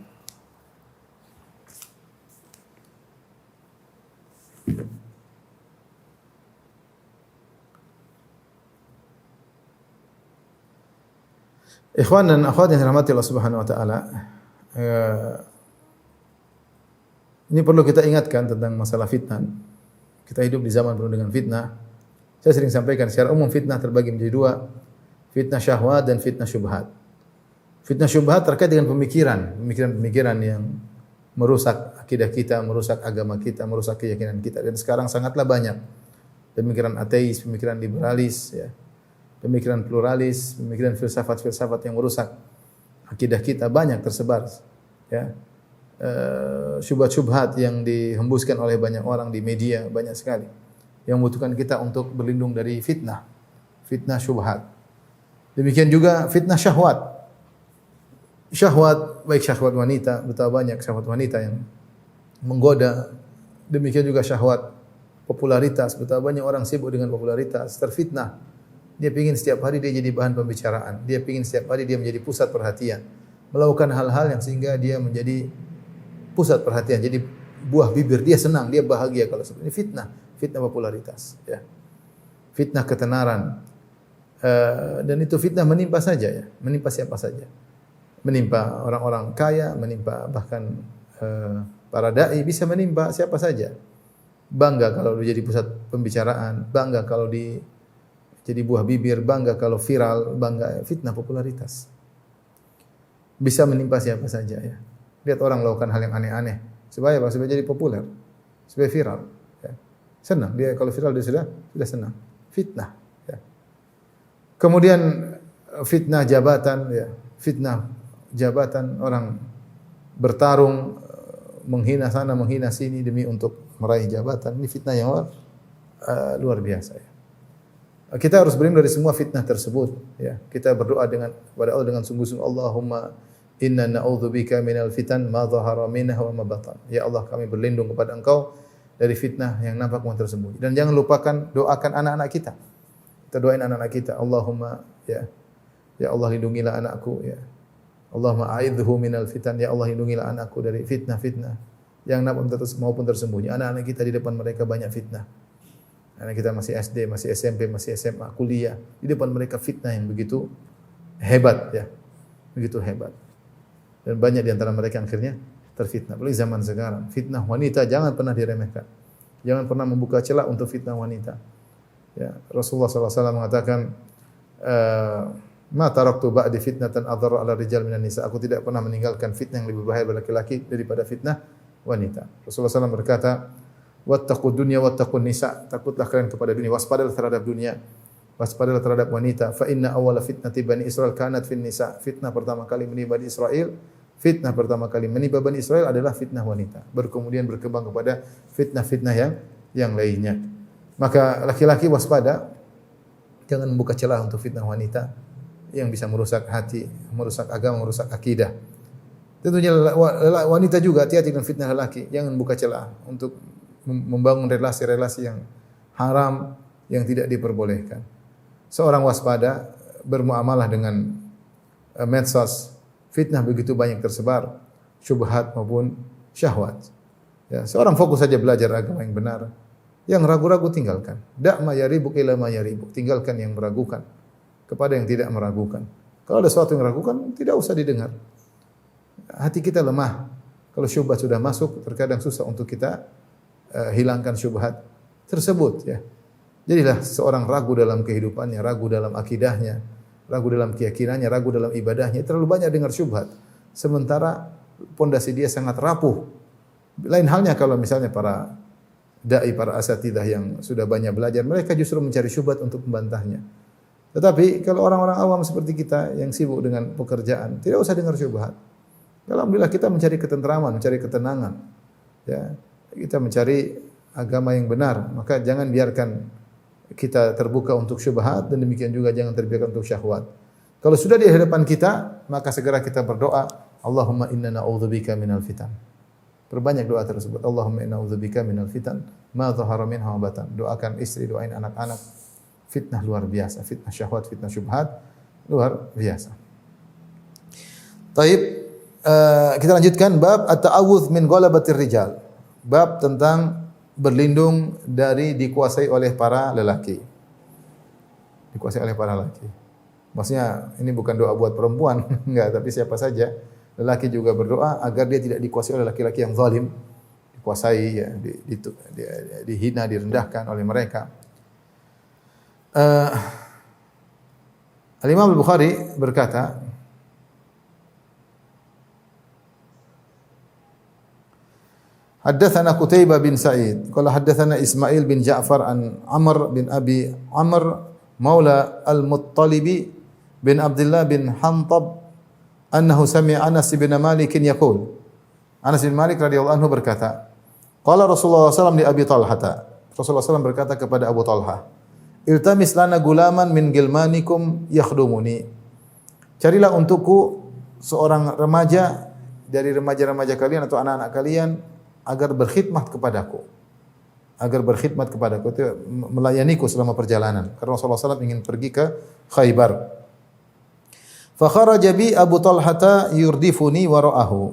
Ikhwan dan akhwat yang dirahmati Allah Subhanahu wa taala, ini perlu kita ingatkan tentang masalah fitnah. Kita hidup di zaman penuh dengan fitnah. Saya sering sampaikan secara umum fitnah terbagi menjadi dua, fitnah syahwat dan fitnah syubhat. Fitnah syubhat terkait dengan pemikiran yang merusak akidah kita, merusak agama kita, merusak keyakinan kita, dan sekarang sangatlah banyak. Pemikiran ateis, pemikiran liberalis, ya. Pemikiran pluralis, pemikiran filsafat-filsafat yang merusak akidah kita banyak tersebar, ya. Syubhat-syubhat yang dihembuskan oleh banyak orang di media banyak sekali, yang membutuhkan kita untuk berlindung dari fitnah syubhat. Demikian juga fitnah syahwat. Syahwat, baik syahwat wanita, betapa banyak syahwat wanita yang menggoda. Demikian juga syahwat popularitas, betapa banyak orang sibuk dengan popularitas, terfitnah. Dia ingin setiap hari dia jadi bahan pembicaraan. Dia ingin setiap hari dia menjadi pusat perhatian. Melakukan hal-hal yang sehingga dia menjadi pusat perhatian. Jadi buah bibir dia senang, dia bahagia kalau seperti ini. Fitnah popularitas, ya. Fitnah ketenaran. Dan itu fitnah menimpa saja, ya. Menimpa siapa saja. Menimpa orang-orang kaya, menimpa bahkan para dai, bisa menimpa siapa saja. Bangga kalau dia jadi pusat pembicaraan, bangga kalau jadi buah bibir, bangga kalau viral, bangga fitnah popularitas. Bisa menimpa siapa saja ya. Lihat orang melakukan hal yang aneh-aneh supaya apa? Supaya jadi populer, supaya viral. Ya. Senang dia kalau viral dia sudah senang. Fitnah. Ya. Kemudian fitnah jabatan, ya. Fitnah jabatan orang bertarung menghina sana menghina sini demi untuk meraih jabatan. Ini fitnah yang luar biasa. Ya. Kita harus berlindung dari semua fitnah tersebut. Ya, kita berdoa kepada Allah dengan sungguh-sungguh, Allahumma inna na'udzubika minal fitan ma dhahara minha wa ma batan. Ya Allah, kami berlindung kepada Engkau dari fitnah yang nampak maupun tersembunyi. Dan jangan lupakan doakan anak-anak kita. Kita doain anak-anak kita, Allahumma ya Allah lindungilah anakku ya. Allahumma a'idhu minal fitan, ya Allah lindungilah anakku dari fitnah-fitnah yang nampak maupun tersembunyi. Anak-anak kita di depan mereka banyak fitnah. Anak kita masih SD, masih SMP, masih SMA, kuliah. Di depan mereka fitnah yang begitu hebat ya. Begitu hebat. Dan banyak di antara mereka yang akhirnya terfitnah. Apalagi zaman sekarang, fitnah wanita jangan pernah diremehkan. Jangan pernah membuka celah untuk fitnah wanita. Ya, Rasulullah SAW mengatakan, ma taraktu ba'di fitnatan adharra 'ala rijal minan nisa. Aku tidak pernah meninggalkan fitnah yang lebih bahaya bagi laki-laki daripada fitnah wanita. Rasulullah SAW berkata, wattaqud dunya wattaqun nisa. Takutlah kalian kepada dunia, waspadalah terhadap dunia, waspadalah terhadap wanita. Fa inna awwala fitnati bani Israil kanat fin nisa. Fitnah pertama kali menimpa Bani Israel, fitnah pertama kali menimpa Bani Israel adalah fitnah wanita. Kemudian berkembang kepada fitnah-fitnah yang lainnya. Maka laki-laki waspada, jangan membuka celah untuk fitnah wanita yang bisa merusak hati, merusak agama, merusak akidah. Tentunya wanita juga hati-hati dengan fitnah lelaki. Jangan buka celah untuk membangun relasi-relasi yang haram yang tidak diperbolehkan. Seorang waspada bermuamalah dengan medsos, fitnah begitu banyak tersebar, syubhat maupun syahwat. Ya, seorang fokus saja belajar agama yang benar. Yang ragu-ragu tinggalkan. Da' ma yaribuk ila ma yaribuk. Tinggalkan yang meragukan kepada yang tidak meragukan. Kalau ada sesuatu yang meragukan, tidak usah didengar. Hati kita lemah. Kalau syubhat sudah masuk, terkadang susah untuk kita hilangkan syubhat tersebut ya. Jadilah seorang ragu dalam kehidupannya, ragu dalam akidahnya, ragu dalam keyakinannya, ragu dalam ibadahnya. Terlalu banyak dengar syubhat. Sementara pondasi dia sangat rapuh. Lain halnya kalau misalnya para dai, para asatidzah yang sudah banyak belajar, mereka justru mencari syubhat untuk membantahnya. Tetapi kalau orang-orang awam seperti kita yang sibuk dengan pekerjaan, tidak usah dengar syubhat. Alhamdulillah kita mencari ketentraman, mencari ketenangan. Ya. Kita mencari agama yang benar, maka jangan biarkan kita terbuka untuk syubhat dan demikian juga jangan terbiarkan untuk syahwat. Kalau sudah di hadapan kita, maka segera kita berdoa, Allahumma inna na'udzubika minal fitan. Perbanyak doa tersebut. Allahumma inna na'udzubika minal fitan ma dhahara minha wa batan. Doakan istri, doain anak-anak. Fitnah luar biasa, fitnah syahwat, fitnah syubhat luar biasa. Taib, kita lanjutkan bab at-ta'awudz min ghalabatir rijal. Bab tentang berlindung dari dikuasai oleh para lelaki. Dikuasai oleh para lelaki. Maksudnya ini bukan doa buat perempuan, enggak, tapi siapa saja. Lelaki juga berdoa agar dia tidak dikuasai oleh laki-laki yang zalim, dikuasai ya, dihina, direndahkan oleh mereka. Al-Imam Al-Bukhari berkata, Haddatsana Qutaibah bin Sa'id, qala haddatsana Ismail bin Ja'far an Amr bin Abi Amr maula Al-Muttalibi bin Abdullah bin Hantab annahu sami'a Anas bin Malik yaqul. Anas bin Malik radhiyallahu anhu berkata, qala Rasulullah SAW di Abi Talhah. Rasulullah SAW berkata kepada Abu Talhah, iltamis lana gulaman min gilmanikum yakhdumuni. Carilah untukku seorang remaja dari remaja-remaja kalian atau anak-anak kalian agar berkhidmat kepadaku. Agar berkhidmat kepadaku, itu melayaniku selama perjalanan. Karena Rasulullah SAW ingin pergi ke Khaybar. Fa kharaja bi Abu Talhah yurdifuni wara'ahu.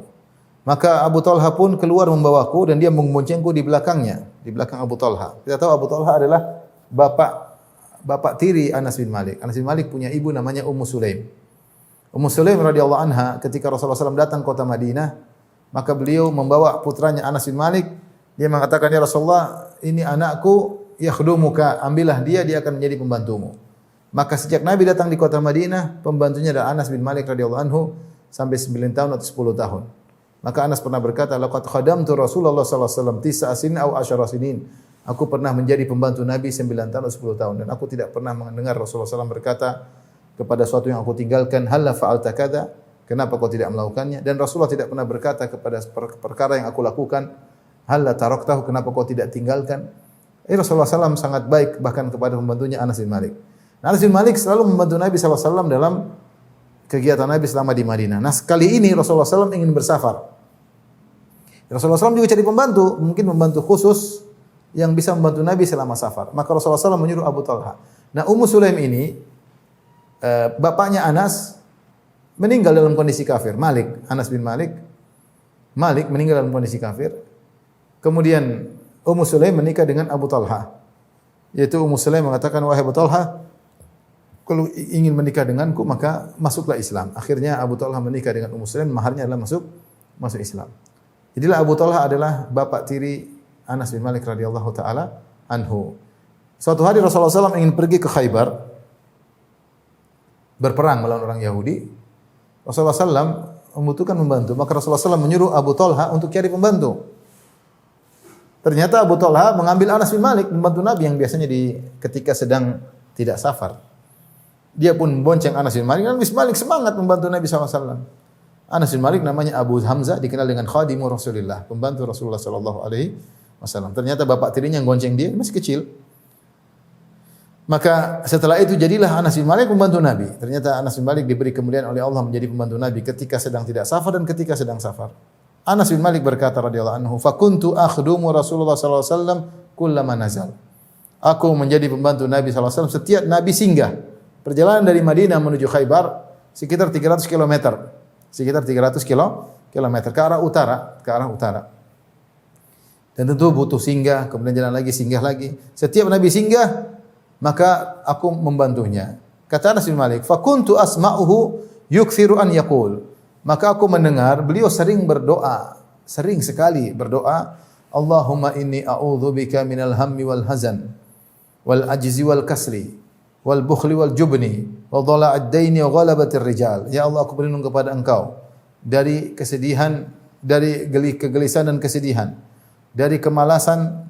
Maka Abu Talhah pun keluar membawaku dan dia memboncengku di belakangnya, di belakang Abu Talhah. Kita tahu Abu Talhah adalah bapak tiri Anas bin Malik. Anas bin Malik punya ibu namanya Ummu Sulaim. Ummu Sulaim radhiyallahu anha ketika Rasulullah SAW datang ke kota Madinah, maka beliau membawa putranya Anas bin Malik. Dia mengatakan, ya Rasulullah, ini anakku yakhdumuka, ambillah dia akan menjadi pembantumu. Maka sejak Nabi datang di kota Madinah, pembantunya adalah Anas bin Malik radhiyallahu anhu sampai 9 tahun atau 10 tahun. Maka Anas pernah berkata, "Laqad khadamtu Rasulullah sallallahu alaihi wasallam 9 sinin aw 10 sinin." Aku pernah menjadi pembantu Nabi 9 tahun atau 10 tahun dan aku tidak pernah mendengar Rasulullah SAW berkata kepada suatu yang aku tinggalkan, "Halla fa'alta kadza?" Kenapa kau tidak melakukannya? Dan Rasulullah tidak pernah berkata kepada perkara yang aku lakukan, "Halla taraktahu?" Kenapa kau tidak tinggalkan? Rasulullah SAW sangat baik bahkan kepada pembantunya Anas bin Malik. Nah, Anas bin Malik selalu membantu Nabi SAW dalam kegiatan Nabi selama di Madinah. Nah, sekali ini Rasulullah SAW ingin bersafar. Rasulullah SAW juga cari pembantu, mungkin pembantu khusus yang bisa membantu Nabi selama safar. Maka Rasulullah SAW menyuruh Abu Talha. Nah, Ummu Sulaim ini, bapaknya Anas meninggal dalam kondisi kafir. Anas bin Malik meninggal dalam kondisi kafir. Kemudian Ummu Sulaim menikah dengan Abu Talha. Yaitu Ummu Sulaim mengatakan, "Wahai Abu Talha, kalau ingin menikah denganku maka masuklah Islam." Akhirnya Abu Talha menikah dengan Ummu Sulaim, maharnya adalah masuk Islam. Jadilah Abu Talha adalah bapak tiri Anas bin Malik radhiyallahu taala anhu. Suatu hari Rasulullah SAW ingin pergi ke Khaybar berperang melawan orang Yahudi. Rasulullah SAW membutuhkan pembantu, maka Rasulullah SAW menyuruh Abu Talha untuk cari pembantu. Ternyata Abu Talha mengambil Anas bin Malik, pembantu Nabi yang biasanya ketika sedang tidak safar. Dia pun membonceng Anas bin Malik. Anas bin Malik semangat membantu Nabi SAW. Anas bin Malik namanya Abu Hamzah, dikenal dengan khadimu Rasulullah, pembantu Rasulullah sallallahu alaihi wasallam. Ternyata bapak tirinya yang gonceng dia masih kecil. Maka setelah itu jadilah Anas bin Malik pembantu Nabi. Ternyata Anas bin Malik diberi kemuliaan oleh Allah menjadi pembantu Nabi ketika sedang tidak safar dan ketika sedang safar. Anas bin Malik berkata radhiyallahu anhu, "Fa kuntu akhdumu Rasulullah sallallahu alaihi wasallam kullama nazal." Aku menjadi pembantu Nabi sallallahu alaihi wasallam setiap Nabi singgah. Perjalanan dari Madinah menuju Khaybar sekitar 300 km. Sekitar 300 kilometer ke arah utara. Dan tentu butuh singgah, kemudian jalan lagi, singgah lagi. Setiap Nabi singgah, maka aku membantunya. Kata Anas bin Malik, "Fa kuntu asma'uhu yukthiru an yaqul." Maka aku mendengar beliau sering sekali berdoa, "Allahumma inni a'udzubika minal hammi wal hazan wal ajzi wal kasri wal bukhli wal jubni wa dhala'ad daini wa ghalabatir rijal." Ya Allah, aku berlindung kepada Engkau dari kesedihan, dari kegelisahan dan kesedihan, dari kemalasan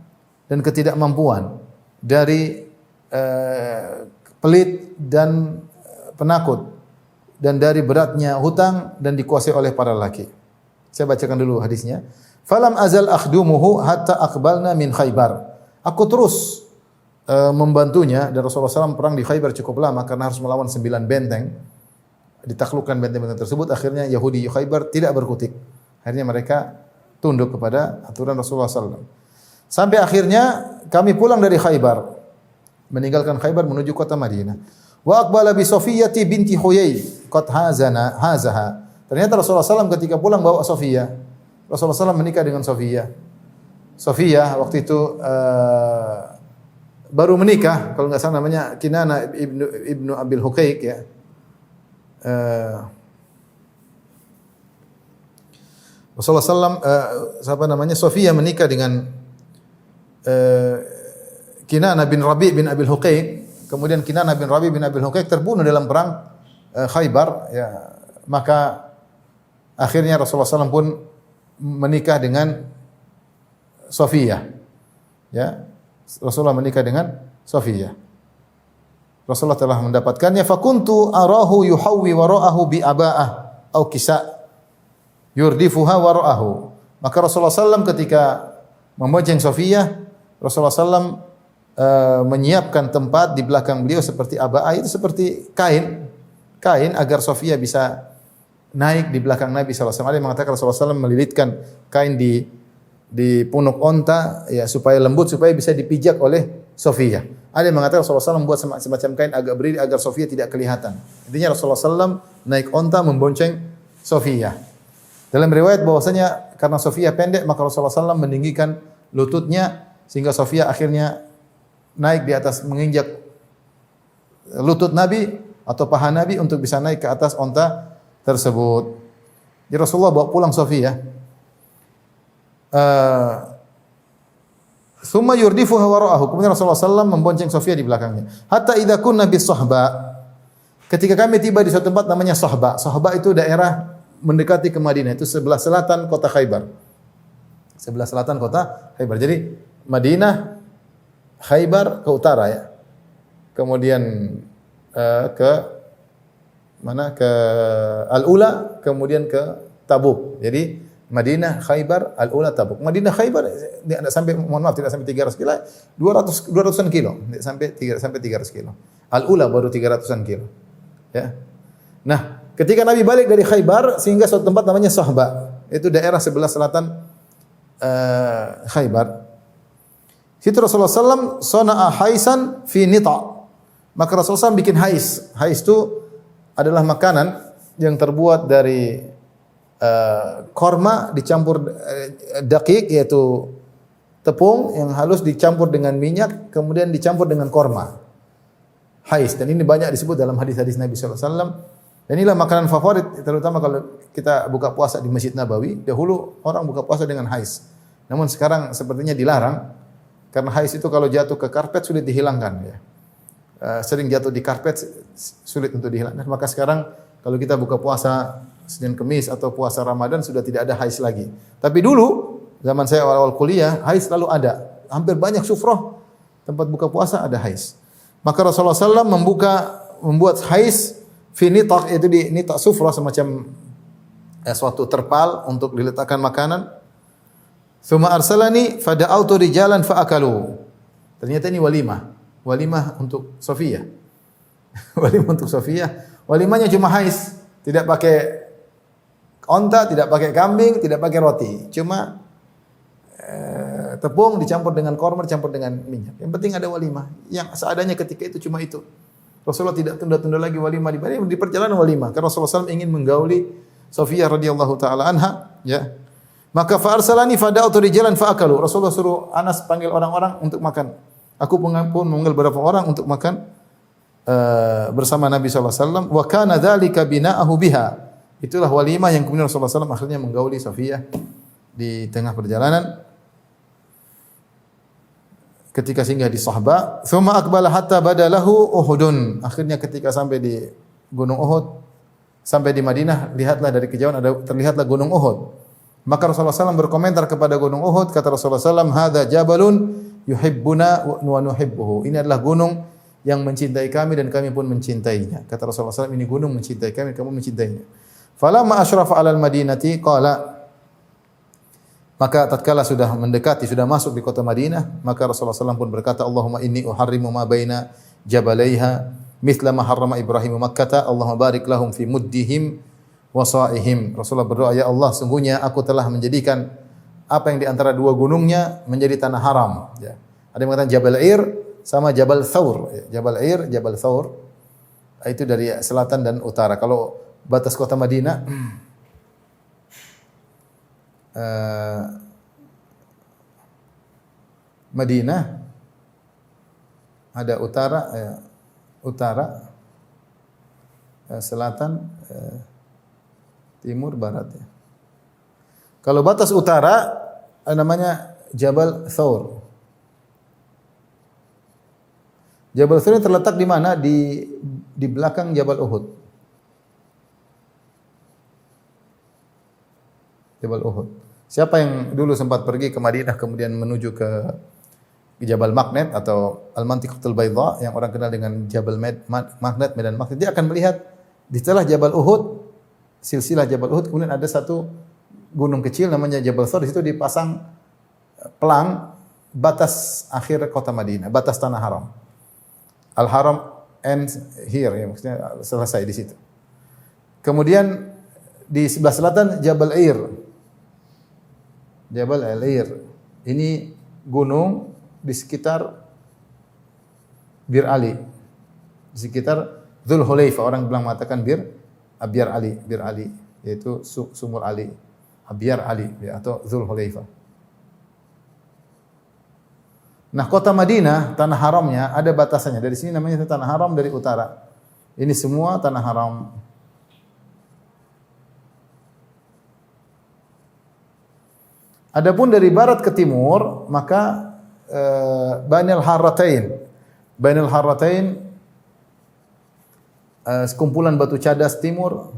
dan ketidakmampuan, dari pelit dan penakut, dan dari beratnya hutang dan dikuasai oleh para lelaki. Saya bacakan dulu hadisnya. Falam azal akhdumuhu hatta aqbalna min Khaybar. Aku terus membantunya, dan Rasulullah SAW perang di Khaybar cukup lama karena harus melawan 9 benteng. Ditaklukkan benteng-benteng tersebut, akhirnya Yahudi Khaybar tidak berkutik. Akhirnya mereka tunduk kepada aturan Rasulullah SAW. Sampai akhirnya kami pulang dari Khaybar, meninggalkan Khaybar menuju kota Madinah. Wa aqbala bi Safiyati binti Huyai qad hazaha. Ternyata Rasulullah SAW ketika pulang bawa Safiyah. Rasulullah SAW menikah dengan Safiyah. Safiyah waktu itu baru menikah, kalau enggak salah namanya Kinana ibnu Abil Huqaiq ya. Rasulullah SAW Safiyah menikah dengan Kinana bin Rabi' bin Abil Huqaiq. Kemudian Kinana bin Rabi' bin Abil Huqaiq terbunuh dalam perang Khaybar ya. Maka akhirnya Rasulullah SAW pun menikah dengan Safiyah. Ya. Rasulullah menikah dengan Safiyah. Rasulullah telah mendapatkannya. Fakuntu arahu yuhawwi wara'ahu bi aba'ah au kisa' yurdifuha wara'ahu. Maka Rasulullah SAW ketika membonceng Safiyah, Rasulullah SAW menyiapkan tempat di belakang beliau seperti aba'ah, itu seperti kain agar Safiyah bisa naik di belakang Nabi SAW. Ada yang mengatakan Rasulullah SAW melilitkan kain di punuk onta ya supaya lembut, supaya bisa dipijak oleh Safiyah. Ada yang mengatakan Rasulullah SAW membuat semacam kain agak berdiri agar Safiyah tidak kelihatan. Intinya Rasulullah SAW naik onta membonceng Safiyah. Dalam riwayat bahwasanya karena Safiyah pendek maka Rasulullah SAW meninggikan lututnya sehingga Safiyah akhirnya naik di atas, menginjak lutut Nabi atau paha Nabi untuk bisa naik ke atas onta tersebut. Jadi Rasulullah bawa pulang Safiyah. Tsumma yurdifuha wara'ahu. Kemudian Rasulullah SAW membonceng Sofia di belakangnya. Hatta idza kunna bis Sahba. Ketika kami tiba di suatu tempat namanya Sahba. Sahba itu daerah mendekati ke Madinah, itu sebelah selatan kota Khaybar. Sebelah selatan kota Khaybar. Jadi Madinah, Khaybar ke utara ya. Kemudian ke mana? Ke Al-Ula, kemudian ke Tabuk. Jadi Madinah, Khaybar, Al-Ula, Tabuk. Madinah, Khaybar tidak sampai, mohon maaf, tidak sampai 300 kilo, 200-an kilo, tidak sampai 300 kilo. Al-Ula baru 300-an kilo. Ya. Nah, ketika Nabi balik dari Khaybar sehingga suatu tempat namanya Sahba, itu daerah sebelah selatan Khaybar. Situ Rasulullah SAW sana'a haisan fi nita'. Maka Rasulullah SAW bikin hais. Hais itu adalah makanan yang terbuat dari korma dicampur dakik, yaitu tepung yang halus dicampur dengan minyak kemudian dicampur dengan korma. Hais, dan ini banyak disebut dalam hadis-hadis Nabi sallallahu alaihi wasallam. Dan inilah makanan favorit terutama kalau kita buka puasa di Masjid Nabawi. Dahulu orang buka puasa dengan hais. Namun sekarang sepertinya dilarang karena hais itu kalau jatuh ke karpet sulit dihilangkan ya. Sering jatuh di karpet sulit untuk dihilangkan. Maka sekarang kalau kita buka puasa Senin Kemis atau puasa Ramadan sudah tidak ada hais lagi. Tapi dulu zaman saya awal-awal kuliah, hais selalu ada. Hampir banyak sufrah tempat buka puasa ada hais. Maka Rasulullah SAW membuat hais fi nitaq, itu di nitaq sufrah, semacam suatu terpal untuk diletakkan makanan. Tsumma arsalani fada'autu rijalan faakalu. Ternyata ini walimah untuk Sofia. Walimah untuk Sofia. Walimahnya cuma hais, tidak pakai onta, tidak pakai kambing, tidak pakai roti. Cuma tepung dicampur dengan korma, dicampur dengan minyak. Yang penting ada walimah. Yang seadanya ketika itu cuma itu. Rasulullah tidak tunda-tunda lagi walimah di perjalanan walimah. Karena Rasulullah SAW ingin menggauli Sofia radhiyallahu taala anha, ya. Maka fa arsalani fada'tu rijalan faakalu. Rasulullah suruh Anas panggil orang-orang untuk makan. Aku pun memanggil beberapa orang untuk makan bersama Nabi sallallahu alaihi wasallam. Wa kana dzalika bina'ahu biha. Itulah walimah yang kemudian Rasulullah SAW akhirnya menggauli Sofia di tengah perjalanan ketika singgah di Sahba. Tsumma aqbala hatta badalahu Uhudun. Akhirnya ketika sampai di Gunung Uhud, sampai di Madinah, lihatlah dari kejauhan terlihatlah Gunung Uhud. Maka Rasulullah SAW berkomentar kepada Gunung Uhud, kata Rasulullah SAW, "Hadza jabalun yuhibbuna wa nuhibbuhu." Ini adalah gunung yang mencintai kami dan kami pun mencintainya. Kata Rasulullah SAW, ini gunung mencintai kami, kamu mencintainya. Falamma asyrafa 'alal madinati qala, maka tatkala sudah mendekati, sudah masuk di kota Madinah, maka Rasulullah SAW pun berkata, Allahumma inni uharrimu ma baina jabalaiha mithla ma harrama Ibrahim Makkah, Allahumma barik lahum fi muddihim wa sa'ihim. Rasulullah berdoa, ya Allah, sungguhnya aku telah menjadikan apa yang di antara dua gunungnya menjadi tanah haram. Ya. Ada yang mengatakan Jabal Ir sama Jabal Thawr. Jabal Ir, Jabal Thawr, itu dari selatan dan utara. Kalau batas kota Madinah, Madinah ada utara, selatan, timur, barat. Ya. Kalau batas utara namanya Jabal Thawr. Jabal Thawr terletak di mana? Di belakang Jabal Uhud. Jabal Uhud. Siapa yang dulu sempat pergi ke Madinah kemudian menuju ke Jabal Magnet atau Al-Mantiqatul Baydha yang orang kenal dengan Jabal Magnet, Medan Magnet, dia akan melihat di setelah Jabal Uhud, silsilah Jabal Uhud, kemudian ada satu gunung kecil namanya Jabal Thawr. Di situ dipasang pelang batas akhir kota Madinah, batas tanah haram. Al-Haram ends here, ya, maksudnya selesai di situ. Kemudian di sebelah selatan Jabal Ir. Jabal Al-Ir. Ini gunung di sekitar Bir Ali. Di sekitar Dzul Hulaifah, orang bilang mengatakan Bir Ali, yaitu Sumur Ali. Abyar Ali, ya, atau Dzul Hulaifah. Nah, kota Madinah, tanah haramnya ada batasannya. Dari sini namanya tanah haram dari utara. Ini semua tanah haram. Adapun dari barat ke timur, maka Bainal Harratain. Bainal Harratain sekumpulan batu cadas timur.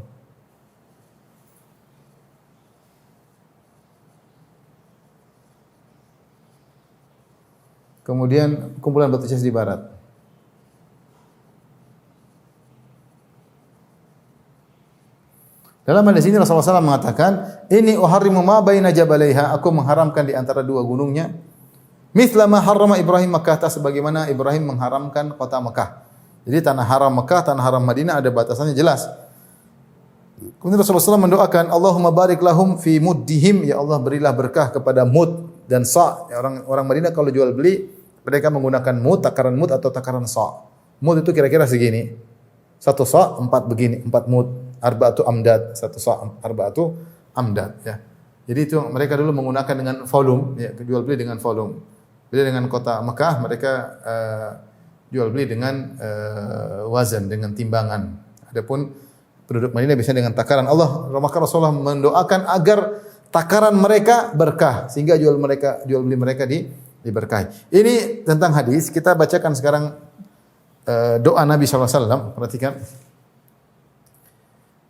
Kemudian kumpulan batu cadas di barat. Dalam hadis ini Rasulullah SAW mengatakan, "Ini uharrimu ma baina jabalaiha." Aku mengharamkan di antara dua gunungnya. Mithla ma harrama Ibrahim Makkah, sebagaimana Ibrahim mengharamkan kota Mekah. Jadi tanah haram Mekah, tanah haram Madinah ada batasannya jelas. Kemudian Rasulullah SAW mendoakan, "Allahumma barik lahum fi muddihim." Ya Allah, berilah berkah kepada mud dan sa'. Ya, orang Madinah kalau jual beli mereka menggunakan mud, takaran mud atau takaran sa'. Mud itu kira-kira segini. Satu sa' 4 begini, 4 mud. Arba'atu amdad, satu sa' arba'atu amdad, ya. Jadi itu mereka dulu menggunakan dengan volume, ya, jual beli dengan volume. Beda dengan kota Mekah, mereka jual beli dengan wazan, dengan timbangan. Adapun penduduk Madinah biasanya dengan takaran. Maka Rasulullah mendoakan agar takaran mereka berkah sehingga jual beli mereka diberkahi. Ini tentang hadis. Kita bacakan sekarang doa Nabi sallallahu alaihi wasallam. Perhatikan.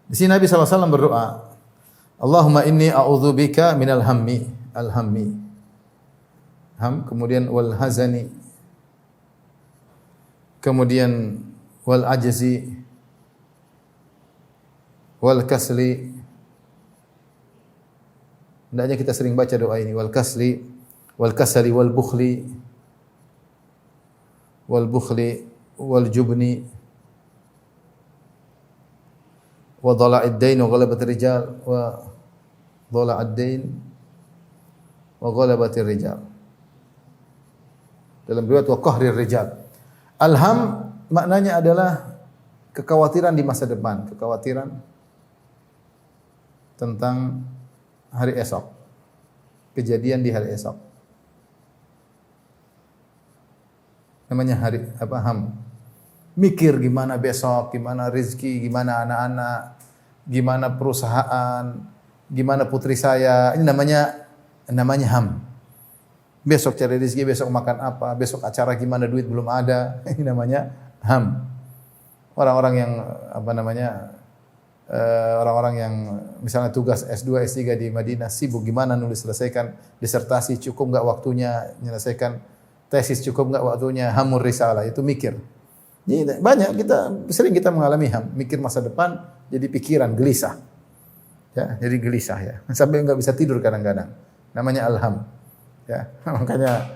Di sini Nabi sallallahu alaihi wasallam berdoa, "Allahumma inni a'udzubika minal hammi." Al-hammi. Ham, kemudian wal hazani. Kemudian wal ajzi. Wal kasli. Hendaknya kita sering baca doa ini, wal kasli, wal kasali, wal bukhli, wal jubni, wa dhala'id dain wa ghalabatir rijal, wa dhala'ad dain wa ghalabatir rijal. Dalam riwayat wa qahrir rijal. Alham maknanya adalah kekhawatiran di masa depan, kekhawatiran tentang hari esok, kejadian di hari esok. Namanya hari apa? Ham. Mikir gimana besok, gimana rezeki, gimana anak-anak, gimana perusahaan, gimana putri saya. Ini namanya ham. Besok cari rezeki, besok makan apa, besok acara gimana, duit belum ada. Ini namanya ham. Orang-orang yang orang-orang yang misalnya tugas S2, S3 di Madinah, sibuk gimana nulis, selesaikan disertasi, cukup enggak waktunya menyelesaikan tesis, cukup enggak waktunya, hamur risalah, itu mikir. Jadi banyak sering kita mengalami ham, mikir masa depan, jadi pikiran gelisah. Ya, jadi gelisah ya. Sampai enggak bisa tidur kadang-kadang. Namanya alham. Ya, makanya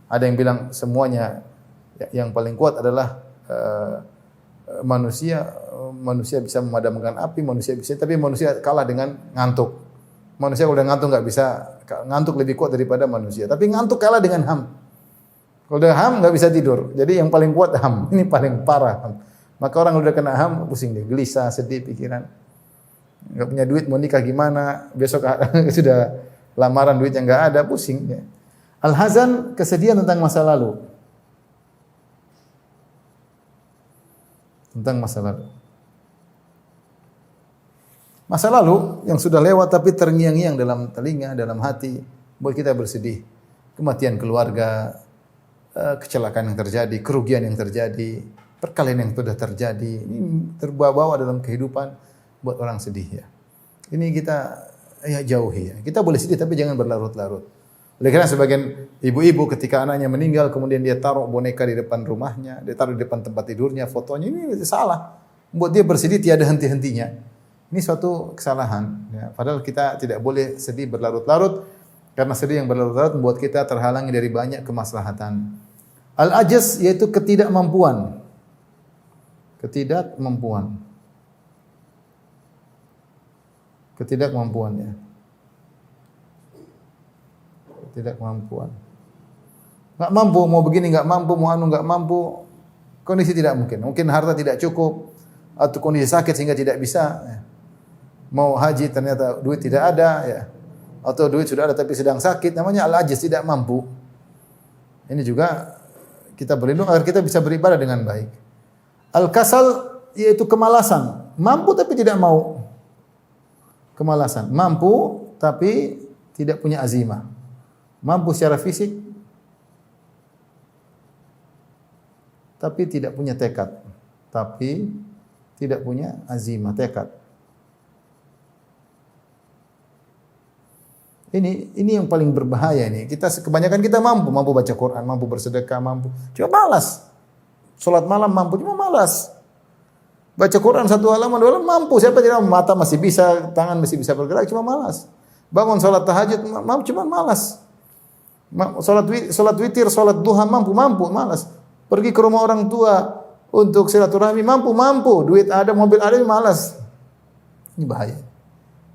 ada yang bilang semuanya yang paling kuat adalah manusia bisa memadamkan api, manusia bisa, tapi manusia kalah dengan ngantuk. Manusia udah ngantuk nggak bisa, ngantuk lebih kuat daripada manusia. Tapi ngantuk kalah dengan ham. Kalau udah ham nggak bisa tidur. Jadi yang paling kuat ham, ini paling parah ham. Maka orang udah kena ham pusing deh, gelisah, sedih pikiran. Nggak punya duit, mau nikah gimana? Besok sudah lamaran duitnya nggak ada, pusing. Ya. Al-hazan, kesedihan tentang masa lalu. Tentang masa lalu. Masa lalu yang sudah lewat tapi terngiang-ngiang dalam telinga, dalam hati, buat kita bersedih. Kematian keluarga, kecelakaan yang terjadi, kerugian yang terjadi, perkelahian yang sudah terjadi, ini terbawa-bawa dalam kehidupan, buat orang sedih ya. Ini kita jauhi ya. Kita boleh sedih tapi jangan berlarut-larut. Oleh karena sebagian ibu-ibu ketika anaknya meninggal kemudian dia taruh boneka di depan rumahnya, dia taruh di depan tempat tidurnya, fotonya, ini salah. Membuat dia bersedih tiada henti-hentinya. Ini suatu kesalahan. Ya. Padahal kita tidak boleh sedih berlarut-larut karena sedih yang berlarut-larut membuat kita terhalangi dari banyak kemaslahatan. Al-ajaz yaitu ketidakmampuan. Ketidakmampuan ya. Ketidakmampuan. Enggak mampu, mau begini enggak mampu, mau anu enggak mampu. Kondisi tidak mungkin. Mungkin harta tidak cukup atau kondisi sakit sehingga tidak bisa. Ya. Mau haji ternyata duit tidak ada ya. Atau duit sudah ada tapi sedang sakit, namanya al-ajaz, tidak mampu. Ini juga kita berlindung agar kita bisa beribadah dengan baik. Al-kasal yaitu kemalasan, mampu tapi tidak mau. Kemalasan, mampu tapi tidak punya azimah. mampu secara fisik, tapi tidak punya tekad, tapi tidak punya azimah, tekad. Ini yang paling berbahaya ini. Kebanyakan kita mampu baca Quran, mampu bersedekah, mampu, cuma malas. Salat malam mampu, cuma malas. Baca Quran 1 halaman, 2 halaman mampu. Siapa tidak, mata masih bisa, tangan masih bisa bergerak, cuma malas. Bangun salat tahajud mampu, cuma malas. Salat witir, salat duha mampu, malas. Pergi ke rumah orang tua untuk silaturahmi mampu. Duit ada, mobil ada, malas. Ini bahaya.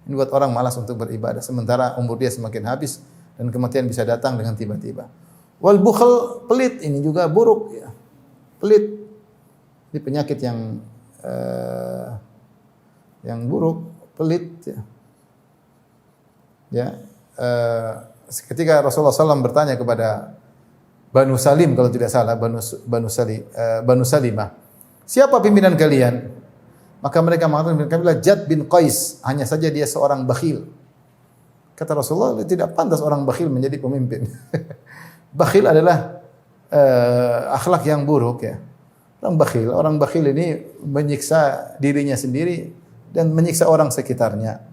Ini buat orang malas untuk beribadah, sementara umur dia semakin habis dan kematian bisa datang dengan tiba-tiba. Wal bukhl, pelit, ini juga buruk ya. Pelit. Ini penyakit yang buruk, pelit ya. Ketika Rasulullah SAW bertanya kepada Banu Salim kalau tidak salah, Banu Salimah, siapa pimpinan kalian? Maka mereka mengatakan, kamilah Jad bin Qais, hanya saja dia seorang bakhil. Kata Rasulullah, tidak pantas orang bakhil menjadi pemimpin. Bakhil adalah akhlak yang buruk ya. Orang bakhil ini menyiksa dirinya sendiri dan menyiksa orang sekitarnya.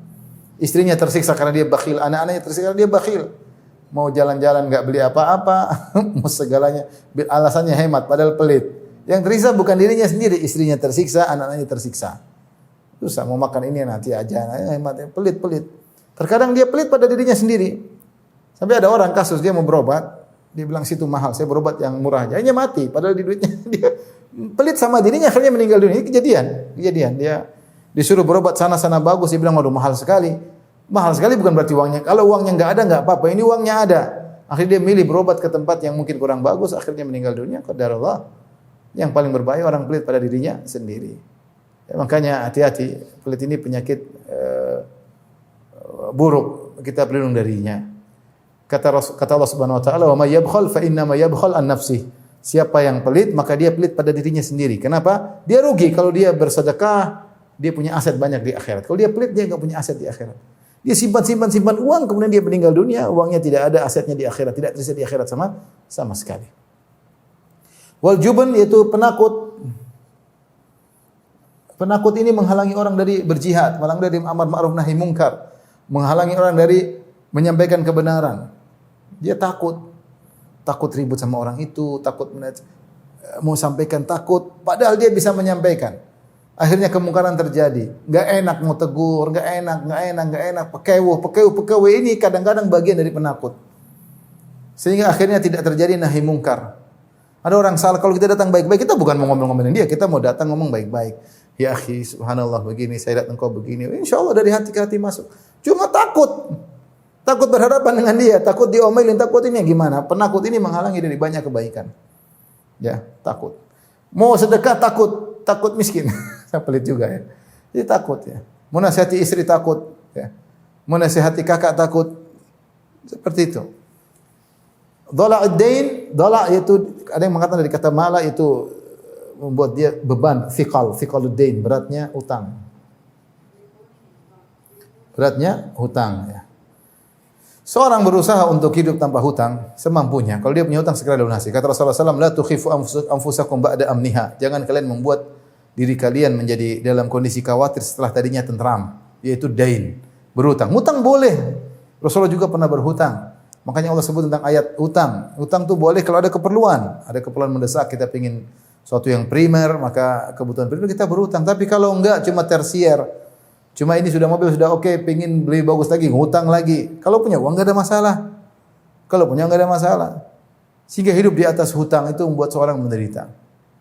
Istrinya tersiksa karena dia bakhil, anak-anaknya tersiksa karena dia bakhil. Mau jalan-jalan enggak beli apa-apa, mau segalanya alasannya hemat padahal pelit. Yang tersiksa bukan dirinya sendiri, istrinya tersiksa, anak-anaknya tersiksa. Susah mau makan ini nanti aja, hemat, pelit. Terkadang dia pelit pada dirinya sendiri. Sampai ada orang kasus dia mau berobat, dia bilang situ mahal, saya berobat yang murah aja, hanya mati. Padahal di duitnya dia pelit sama dirinya, akhirnya meninggal dunia. Ini kejadian. Dia disuruh berobat sana bagus, dia bilang waduh mahal sekali. Mahal sekali bukan berarti uangnya. Kalau uangnya enggak ada enggak apa-apa, ini uangnya ada. Akhirnya dia milih berobat ke tempat yang mungkin kurang bagus, akhirnya meninggal dunia. Qadarullah. Yang paling berbahaya orang pelit pada dirinya sendiri. Ya, makanya hati-hati, pelit ini penyakit buruk, kita berlindung darinya. Kata Allah Subhanahu wa taala, "Wa may yabkhal fa inna ma yabkhal an nafsihi." Siapa yang pelit, maka dia pelit pada dirinya sendiri. Kenapa? Dia rugi kalau dia bersedekah, dia punya aset banyak di akhirat. Kalau dia pelit, dia enggak punya aset di akhirat. Dia simpan uang, kemudian dia meninggal dunia, uangnya tidak ada, asetnya di akhirat, tidak tersisa di akhirat sama sekali. Wal jubn, yaitu penakut. Penakut ini menghalangi orang dari berjihad, menghalangi dari amar ma'ruf nahi munkar, menghalangi orang dari menyampaikan kebenaran. Dia takut ribut sama orang itu, takut mau sampaikan, takut padahal dia bisa menyampaikan. Akhirnya kemungkaran terjadi. Enggak enak mau tegur, enggak enak, pekewu ini kadang-kadang bagian dari penakut. Sehingga akhirnya tidak terjadi nahi munkar. Ada orang salah, kalau kita datang baik-baik, kita bukan mau ngomong-ngomongin dia, kita mau datang ngomong baik-baik. Ya akhi, subhanallah begini, saya datang kau begini. Insya Allah dari hati ke hati masuk. Cuma takut berhadapan dengan dia, takut diomelin, takut ini gimana? Penakut ini menghalangi dari banyak kebaikan. Ya, takut. Mau sedekah takut miskin. Saya pelit juga ya. Jadi takut ya. Mau nasihati istri takut ya. Mau nasihati kakak takut. Seperti itu. Dhala'ud-dain, yaitu ada yang mengatakan dari kata mala itu membuat dia beban, thiqalud-dain, beratnya hutang. Ya. Seorang berusaha untuk hidup tanpa hutang semampunya. Kalau dia punya hutang segera lunasi. Kata Rasulullah SAW, la tukhifu anfusakum ba'da amniha. Jangan kalian membuat diri kalian menjadi dalam kondisi khawatir setelah tadinya tentram, yaitu dain, berhutang. Hutang boleh. Rasulullah juga pernah berhutang. Makanya Allah sebut tentang ayat hutang. Hutang itu boleh kalau ada keperluan. Ada keperluan mendesak, kita ingin sesuatu yang primer, maka kebutuhan primer kita berhutang. Tapi kalau enggak, cuma tersier. Cuma ini sudah mobil, sudah oke, pengen beli bagus lagi, hutang lagi. Kalau punya uang enggak ada masalah. Sehingga hidup di atas hutang itu membuat seorang menderita.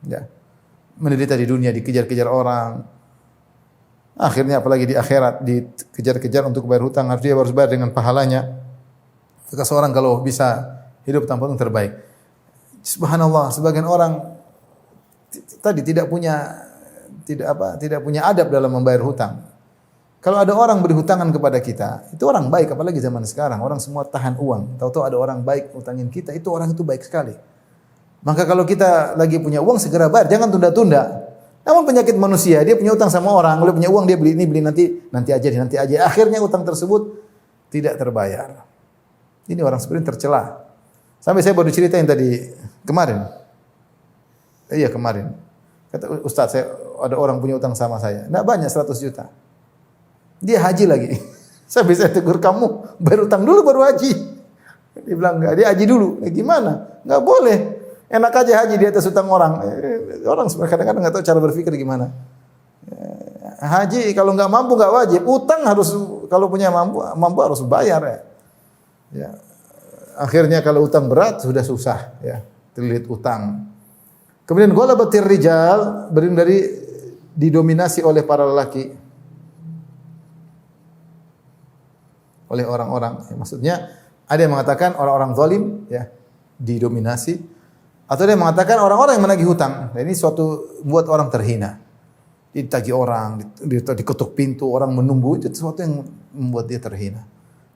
Ya. Menderita di dunia, dikejar-kejar orang. Akhirnya apalagi di akhirat, dikejar-kejar untuk bayar hutang, dia harus bayar dengan pahalanya. Maka seorang kalau bisa hidup tanpa hutang terbaik. Subhanallah, sebagian orang tadi tidak punya adab dalam membayar hutang. Kalau ada orang beri hutangan kepada kita, itu orang baik, apalagi zaman sekarang, orang semua tahan uang. Tahu-tahu ada orang baik hutangin kita, itu orang itu baik sekali. Maka kalau kita lagi punya uang segera bayar, jangan tunda-tunda. Namun penyakit manusia, dia punya utang sama orang, kalau punya uang dia beli ini, beli nanti aja. Akhirnya utang tersebut tidak terbayar. Ini orang seperti ini tercela. Sampai saya baru cerita yang tadi kemarin. Iya kemarin. Kata Ustaz, saya ada orang punya utang sama saya. Enggak banyak 100 juta. Dia haji lagi. Saya bisa tegur, kamu bayar utang dulu baru haji. Dia bilang enggak, dia haji dulu. Gimana? Enggak boleh. Enak aja haji di atas utang orang. Orang sebenarnya kadang-kadang enggak tahu cara berpikir gimana. Haji kalau enggak mampu enggak wajib. Utang harus, kalau punya mampu harus bayar ya. Ya. Akhirnya kalau utang berat sudah susah ya. Terlilit utang. Kemudian ghalabatir rijal berarti dari didominasi oleh para lelaki. Oleh orang-orang. Ya, maksudnya ada yang mengatakan orang-orang zalim ya didominasi, atau ada yang mengatakan orang-orang yang menagih hutang. Nah, ini suatu buat orang terhina. Ditagih orang, diketuk pintu, orang menunggu, itu sesuatu yang membuat dia terhina.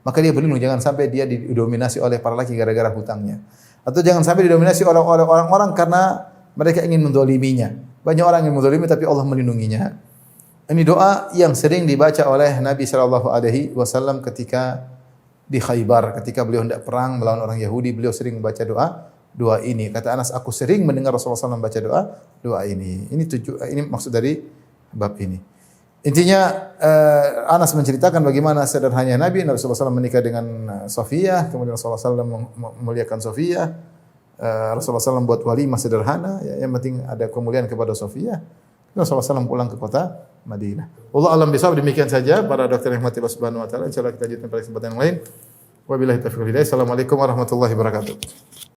Maka dia berlindung jangan sampai dia didominasi oleh para lelaki gara-gara hutangnya. Atau jangan sampai didominasi oleh orang-orang karena mereka ingin menzaliminya. Banyak orang yang menzalimi tapi Allah melindunginya. Ini doa yang sering dibaca oleh Nabi sallallahu alaihi wasallam ketika di Khaybar, ketika beliau hendak perang melawan orang Yahudi, beliau sering membaca doa ini. Kata Anas, aku sering mendengar Rasulullah SAW baca doa ini. Ini maksud dari bab ini. Intinya Anas menceritakan bagaimana sederhananya Nabi SAW menikah dengan Safiyah, kemudian Rasulullah SAW memuliakan Safiyah. Rasulullah SAW buat walimah sederhana, ya, yang penting ada kemuliaan kepada Safiyah. Rasulullah SAW pulang ke kota Madinah. Allah alam bisawab, demikian saja para dokter yang rahmati Allah Subhanahu wa taala. Insyaallah kita lanjutkan pada kesempatan yang lain. Wabillahi taufiq wal hidayah. Assalamualaikum warahmatullahi wabarakatuh.